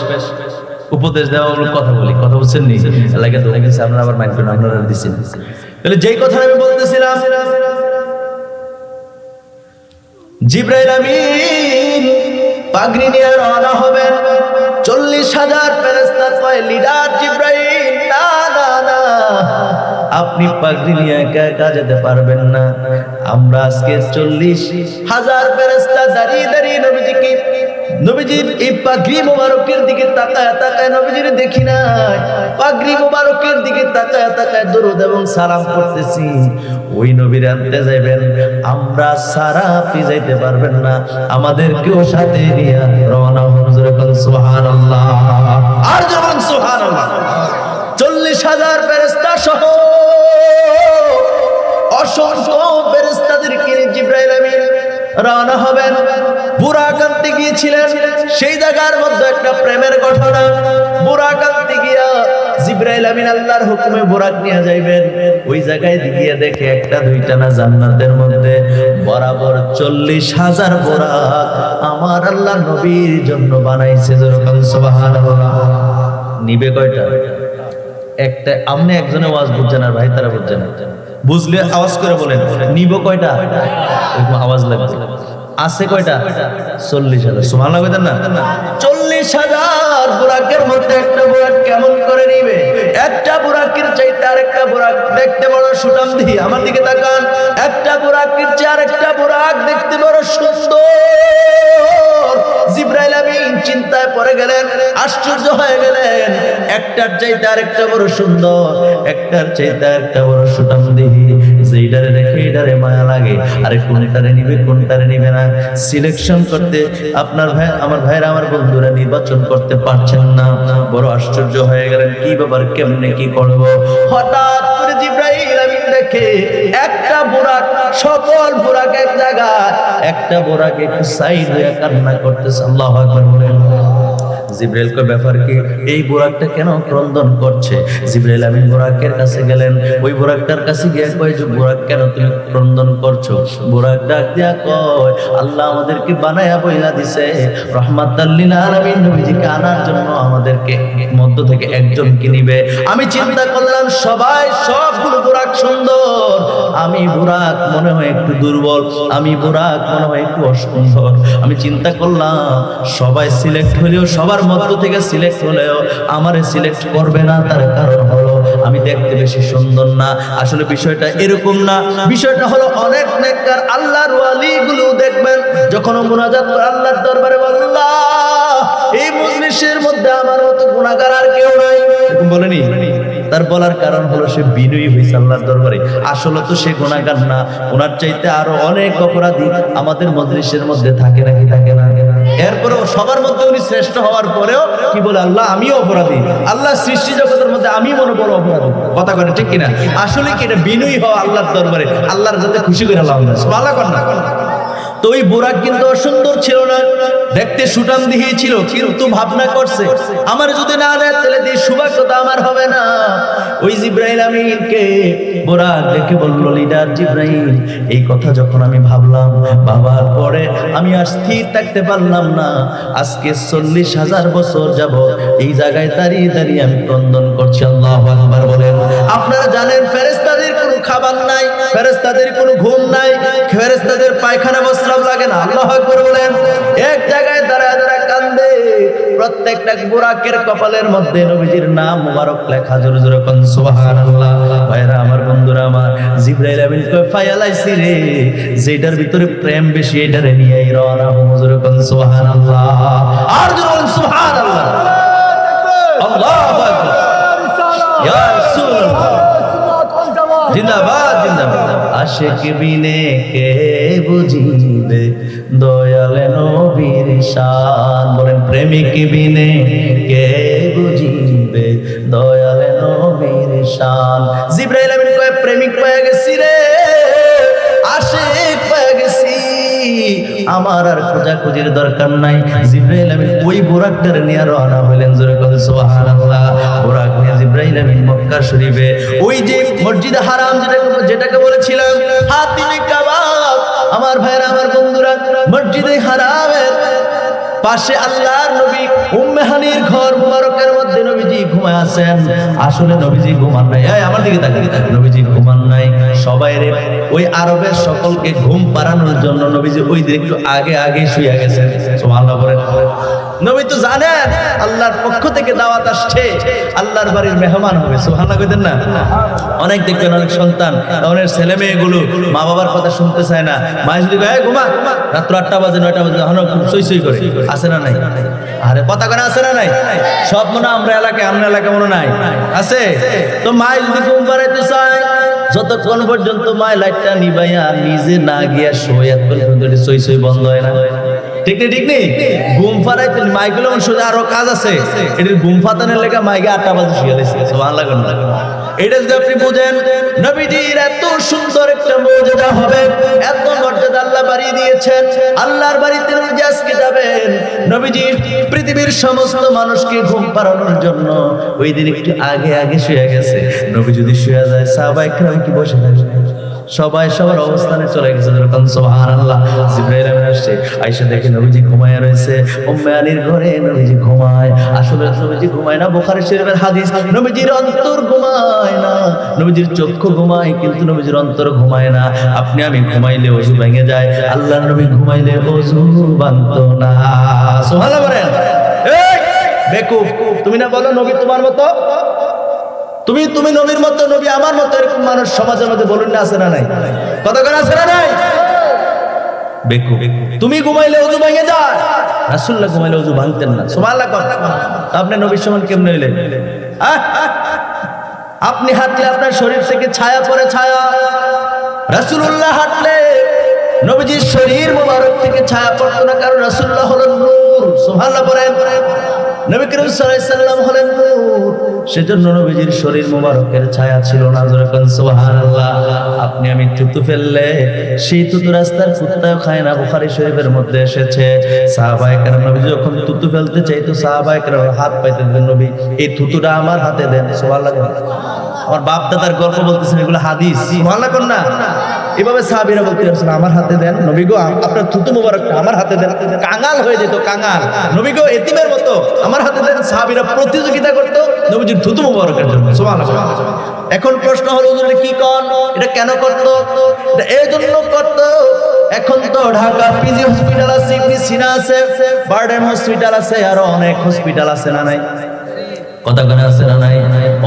উপদেশ দেওয়া কথা বলি, কথা বুঝছেন নি? এলাকা তো গেছে, আপনারা আবার মাইন্ড করেন, আপনারা দিচ্ছেন। তাহলে যেই কথা আমি বলতেছিলাম, জিবরাইল আমিন পাগড়ি নিয়ে রওনা হবেন। 40,000 ফেরেশতা কয়, লিডার জিবরাইল, না না না, আপনি পাগড়ি নিয়ে একা একা যেতে পারবেন না। আমরা আজকে 40,000 ফেরেশতা দাঁড়িয়ে দাঁড়িয়ে নবীজির এই পাগড়ি মোবারকের দিকে তাকায় তাকায় নবীজির দেখি নাই, পাগড়ি মোবারকের দিকে তাকায় তাকায় দরুদ এবং সালাম করতেছি। ওই নবীর আনতে যাইবেন, আমরা সারা আপনি যাইতে পারবেন না, আমাদেরকেও সাথে নিয়ে রওনা হন, সুবহানাল্লাহ। আর যখন সুবহানাল্লাহ, 40,000 ফেরেশতা সহ অসংখ্য ফেরেশতাদেরকে জিবরাইল আমিন রওনা হবেন। বুরাক আনতে গিয়েছিলেন, সেই জায়গার মধ্যে একটা প্রেমের ঘটনা। বুরাক আনতে গিয়া জিবরাইল আমিন আল্লাহর হুকুমে বুরাক নিয়ে যাইবেন। ওই জায়গায় গিয়ে দেখে একটা দুইটা না, জান্নাতের মধ্যে বরাবর 40,000 বুরাক আমার আল্লাহ নবীর জন্য বানাইছে, যেরকম সুবহানাল্লাহ। নিবে কয়টা? একটা। আপনি একজনে ওয়াজ বুঝছেন আর ভাই তারা বুঝছেন, বুঝলে আওয়াজ করে বলেন, নিব কয়টা? আওয়াজ লাগবে। আছে কয়টা? 40,000। সুবহানাল্লাহ কইতেন না? 40,000 বুরাকের মধ্যে একটা বুরাক কেমন করে নিবে? একটা বুরাকের চাইতে আরেকটা বুরাক দেখতে বড় সুঠাম দিয়ে, আমার দিকে তাকান, একটা বুরাকের চেয়ে আরেকটা বুরাক দেখতে বড় সুন্দর। জিবরাইল আমিন চিন্তায় পড়ে গেলেন, আশ্চর্য হয়ে গেলেন। একটার চাইতে চাইতে আরেকটা বড় সুন্দর, একটার চাইতে আরেকটা বড় সুঠামদেহী, যেইটারে দেখে এইটারে মায়া লাগে, আরে কোনটারে নিবে কোনটারে নিবে না সিলেকশন করতে আপনার ভাই আমার ভাইরা আমার বন্ধুরা নির্বাচন করতে পারছেন না। বড় আশ্চর্য হয়ে গেলেন, কি ব্যাপার, কেমনে কি করব। হঠাৎ করে জিবরাইল আমিন দেখে একটা বুরাক, সকল বুরাক এক জায়গায়, একটা বুরাক একটু সাইড হয়ে কান্না করতেছে। আল্লাহু আকবার বলেন। জিবরাইল কয় ব্যাপার কি, এই বুরাকটা কেন ক্রন্দন করছে? জিবরাইল আমিন বুরাকের কাছে গেলেন, ওই বুরাকটার কাছে গিয়ে কয় যে বুরাক কেন তুমি ক্রন্দন করছো? বুরাক ডাক দিয়া কয় আল্লাহ আমাদেরকে বানায়া বইলা দিছে রাহমাতাল লিল আলামিন, নবীজিকে আনার জন্য আমাদেরকে মধ্য থেকে একজনকে নিবে। আমি চিন্তা করলাম সবাই সবগুলো বুরাক সুন্দর, আমি বুরাক মনে হয় একটু দুর্বল, আমি বুরাক মনে হয় একটু অসুন্দর। আমি চিন্তা করলাম সবাই সিলেক্ট হলেও, সবার মধ্য থেকে সিলেক্ট হলেও আমারে সিলেক্ট করবে না, তার কারণ হলো আমি দেখতে বেশি সুন্দর না। আসলে বিষয়টা এরকম না, বিষয়টা হলো অনেক নেককার আল্লাহর ওয়ালিগুলো দেখবেন যখন মুনাজাত করে আল্লাহর দরবারে, আল্লাহ এই মজলিসের মধ্যে আমার মতো গুনাহগার আর কেউ নাই, এরকম বলেনি? তার বলার কারণ হলো সে বিনয়ী হয়েছে আল্লাহর দরবারে। আসলে তো সে গুনাহগার না, ওনার চাইতে আরো অনেক অপরাধী আমাদের মজলিসের মধ্যে থাকে নাকি থাকে না? এরপরেও সবার মধ্যে উনি শ্রেষ্ঠ হওয়ার পরেও কি বলে, আল্লাহ আমিও অপরাধী, আল্লাহ সৃষ্টি জগতের মধ্যে আমি মনে বড় অপরাধী। কথা করে ঠিক কিনা? আসলে কি এটা বিনয়ী হওয়া আল্লাহর দরবারে, আল্লাহর যাতে খুশি করে আল্লাহ সুবহানাল্লাহ কর না। তো ওই বুরাক কিন্তু অসুন্দর ছিল না, দেখতে সুঠামদেহী ছিল, কিন্তু ভাবনা করছে আমার যদি না দেয় তাহলে এই সৌভাগ্যতা আমার হবে না। ওই জিবরাইল আমিনকে বুরাক দেখে বলল, লিডার জিবরাইল, এই কথা যখন আমি ভাবলাম, ভাবার পরে আমি আর স্থির থাকতে পারলাম না। আজকে 40,000 বছর যাব এই জায়গায় দাঁড়িয়ে দাঁড়িয়ে আমি ক্রন্দন করছি। আল্লাহু আকবার বলেন। আপনারা জানেন ফেরেশতাদের কোনো খাবার নাই, ফেরেশতাদের কোনো ঘুম নাই, ফেরেশতাদের পায়খানা প্রস্রাব লাগে না। আল্লাহু আকবার বলেন। এক জায়গায় দাঁড়ায় দাঁড়ায় কান্দে। প্রত্যেকটা বুরাকের কপালের মধ্যে নবীজির নাম মুবারক লেখা। জোরে জোরে কোন সুবহানাল্লাহ। ভাইরা আমার, বন্ধুরা আমার, জিবরাইল আমিন কয় ফায়ালাইছি রে, যেটার ভিতরে প্রেম বেশি এটারে নিয়েই রওনা হবো। জোরে কোন সুবহানাল্লাহ। আর জোরে বলেন সুবহানাল্লাহ। আল্লাহু আকবার। ইয়া রাসূলুল্লাহ। জিন্দাবাদ জিন্দাবাদ। আশিক বিনে কে বুঝিবে দয়াল নবীর শান। বলেন প্রেমিক বিনে কে বুঝিবে দয়াল নবীর শান। জিবরাইল আমিন কয় প্রেমিক পেয়ে গেছি রে, আশিক পেয়ে গেছি, আমার আর খোঁজাখুঁজির দরকার নাই। জিবরাইল আমিন ওই বুরাকটার নিয়ে রওনা হলেন। জোরে বলেন সুবহানাল্লাহ। বুরাক নিয়ে জিবরাইল আমিন মক্কা শরীফে, ওই যে মসজিদে হারাম যেটাকে বলেছিলাম হাতিমে কাবা, আমার ভাইরা আমার বন্ধুরা, মসজিদে হারামের পাশে আল্লাহর নবী উম্মে হানির ঘর মুবারকের মধ্যে নবীজি ঘুমায় আছেন। আসলে নবীজি ঘুমান নাই, এই আমার দিকে তাকিয়ে, নবীজি ঘুমান নাই। সবাইরে ওই আরবের সকলকে ঘুম পাড়ানোর জন্য নবীজি ওই দিন একটু আগে আগে শুয়ে গেছেন। সুবহানাল্লাহ বলেন। নবী তো জানেন আল্লাহর পক্ষ থেকে দাওয়াত আসছে, আল্লাহর বাড়ির মেহমান হবে। সুবহানাল্লাহ কইতেন না? অনেক দেখবেন অনেক সন্তান, অনেক ছেলে মেয়েগুলো মা বাবার কথা শুনতে চায় না। মা যদি কয় ঘুমা, রাত 8টা বাজে 9টা বাজে তখন সই সই করে। আছে না নাই? আরে কথা করে আছে না নাই? সব মনে আমরা এলাকায়, আমরা এলাকা মনে নাই আছে। তো মা যদি ঘুম পাড়াইতে চায়, যতক্ষণ পর্যন্ত মা লাইটটা নিবাইয়া নিজে না গিয়া শোয়, এতক্ষণ পর্যন্ত সই সই বন্ধ হয় না। ঠিক নেই? ঠিক নেই? ঘুম পাড়াইতে মাইগুলো সোজা আরো কাজ আছে, এটির ঘুম পাতানোর লেগে মাইকে 8টা বাজে শুয়ে দিয়েছে। সুবহানাল্লাহ। এটা যদি আপনি বুঝেন নবীজির এত সুন্দর একটা মর্যাদা হবে, এত মর্যাদা আল্লাহ বাড়িয়ে দিয়েছেন। আল্লাহর বাড়িতে নবীজি আজকে যাবেন, নবীজি পৃথিবীর সমস্ত মানুষকে ঘুম পাড়ানোর জন্য ওই দিন একটু আগে আগে শুয়ে গেছে। নবী যদি শুয়ে যায়, সাহাবায়ে কেরাম কি বসে থাকবে? সবাই সবার অবস্থানে চলে গেছে। যখন সুবহানাল্লাহ, জিবরাইল আমিন আসছে, আয়েশা দেখে নবীজি ঘুমায় রয়েছে। উম্মে আলীর ঘরে নবীজি ঘুমায়। আসলে নবীজি ঘুমায় না, বুখারী শরীফের হাদিস, নবীজির অন্তর ঘুমায় না, নবীজির চক্ষু ঘুমায় কিন্তু নবীজির অন্তর ঘুমায় না। আপনি আমি ঘুমাইলে ওযু ভেঙে যায়, আল্লাহর নবী ঘুমাইলে ওযু ভাঙতো না। সুবহানাল্লাহ বলেন। এই বেকুব, তুমি না বলো নবী তোমার মতো, তুমি নবীর মতো, নবী আমার মতো, এরকম মানুষ সমাজের মধ্যে বলুন না, আছে না নাই? কথা করে আছে না নাই? বেকুব, তুমি ঘুমাইলে ওযু ভেঙে যায়, রাসূলুল্লাহ ঘুমাইলে ওযু ভাঙতেন না। সুবহানাল্লাহ। আপনি নবীর সমান কেমনে হইলেন? আহ! আপনি হাঁটলে আপনার শরীর থেকে ছায়া পড়ে ছায়া, রাসূলুল্লাহ হাঁটলে নবীজির শরীর মোবারক থেকে ছায়া পড়তো না, কারণ রাসূলুল্লাহ হলেন নূর। সুবহানাল্লাহ বলেন। নবী করিম সাল্লাল্লাহু আলাইহি সাল্লাম হলেন নূর, সেজন্য নবীজির শরীর মোবারকের ছায়া ছিল না। জোরে কোন সুবহানাল্লাহ। আপনি আমি থুতু ফেললে সেই থুতু রাস্তার কুত্তাও খায় না, বুখারী শরীফের মধ্যে এসেছে। সাহাবায়ে কেরাম নবী যখন থুতু ফেলতে চাইতো, সাহাবায়ে কেরাম হাত পাইতেন, নবী এই থুতুটা আমার হাতে দেন। সুবহানাল্লাহ। আমার বাপ দাদার গল্প বলতেছেন, এগুলো হাদিস। সুবহানাল্লাহ কোন না? এভাবে সাহাবীরা বলতেছেন, আমার হাতে দেন নবী গো, আপনার থুতু মোবারকটা আমার হাতে দেন। কাঙাল হয়ে যেত, কাঙাল। নবী গো এতিমের মতো আমার হাতে দেন। সাহাবীরা প্রতিযোগিতা করতো নবীজির থুতু মোবারকের জন্য। সুবহানাল্লাহ। এখন প্রশ্ন হলো, হুজুর কি কোন এটা কেন করতো? এটা এই জন্য করতো, এখন তো ঢাকা পিজি হসপিটাল আছে, ইবনে সিনা আছে, বারডেম হসপিটাল আছে, আরো অনেক হসপিটাল আছে না নাই? কথা কেন আছে না নাই?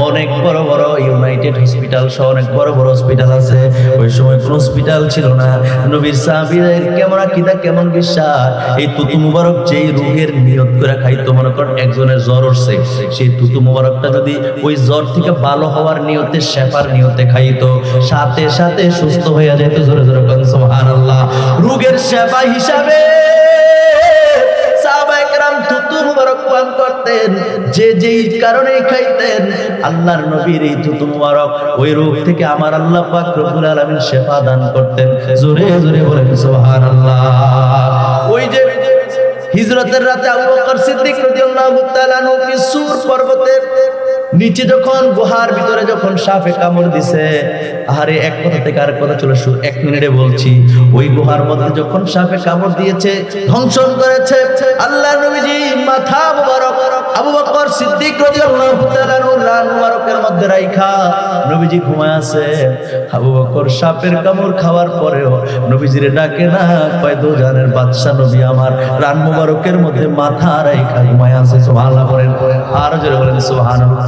অনেক বড় বড় ইউনাইটেড হসপিটাল সহ অনেক বড় বড় হসপিটাল আছে। ওই সময় কোন হসপিটাল ছিল না। নবীর সাহাবীদের কেমন আকীদা, কেমন বিশ্বাস, এই তুতু মুবারক যেই রোগের নিয়ত করে খাইতো, মনে করেন একজনের জ্বর হচ্ছে, সেই তুতু মুবারকটা যদি ওই জ্বর থেকে ভালো হওয়ার নিয়তে, শেফার নিয়তে খাইতো, সাথে সাথে সুস্থ হয়ে যেত। জোরে জোরে কোন সুবহানাল্লাহ। রোগের শেফা হিসাবে সাহাবায়ে কেরাম থুতু মুবারক পান করতেন, যে যেই কারণে খাইতেন। আল্লাহর নবীর এই থুতু মুবারক ওই রোগ থেকে আমার আল্লাহ পাক রব্বুল আলামিন শেফা দান করতেন। জোরে জোরে বলেন সুবহানাল্লাহ। ওই যে হিজরতের রাতে আবু বকর সিদ্দিক রাদিয়াল্লাহু তাআলা আনহু সূর পর্বতের নিচে যখন গুহার ভিতরে যখন সাপে কামড় দিছে, আরে এক কথা থেকে আরেক কথা চলে শুরু, 1 মিনিটে বলছি। ওই গুহার মধ্যে যখন সাপে কামড় দিয়েছে, ধ্বংসন করেছে, আল্লাহর নবীজি মাথা মুবারক আবু বকর সিদ্দিক রাদিয়াল্লাহু তাআলা আনহুর রান মুবারকের মধ্যে রাইখা নবীজি ঘুমায় আছে। আবু বকর সাপের কামড় খাওয়ার পরেও নবীজিরে ডাকে না, কয় দো জানের বাদশা নবী আমার রান মুবারকের মধ্যে মাথা রাইখা ঘুমায় আছে। সুবহানাল্লাহ বলেন, আর জোরে বলেন সুবহানাল্লাহ।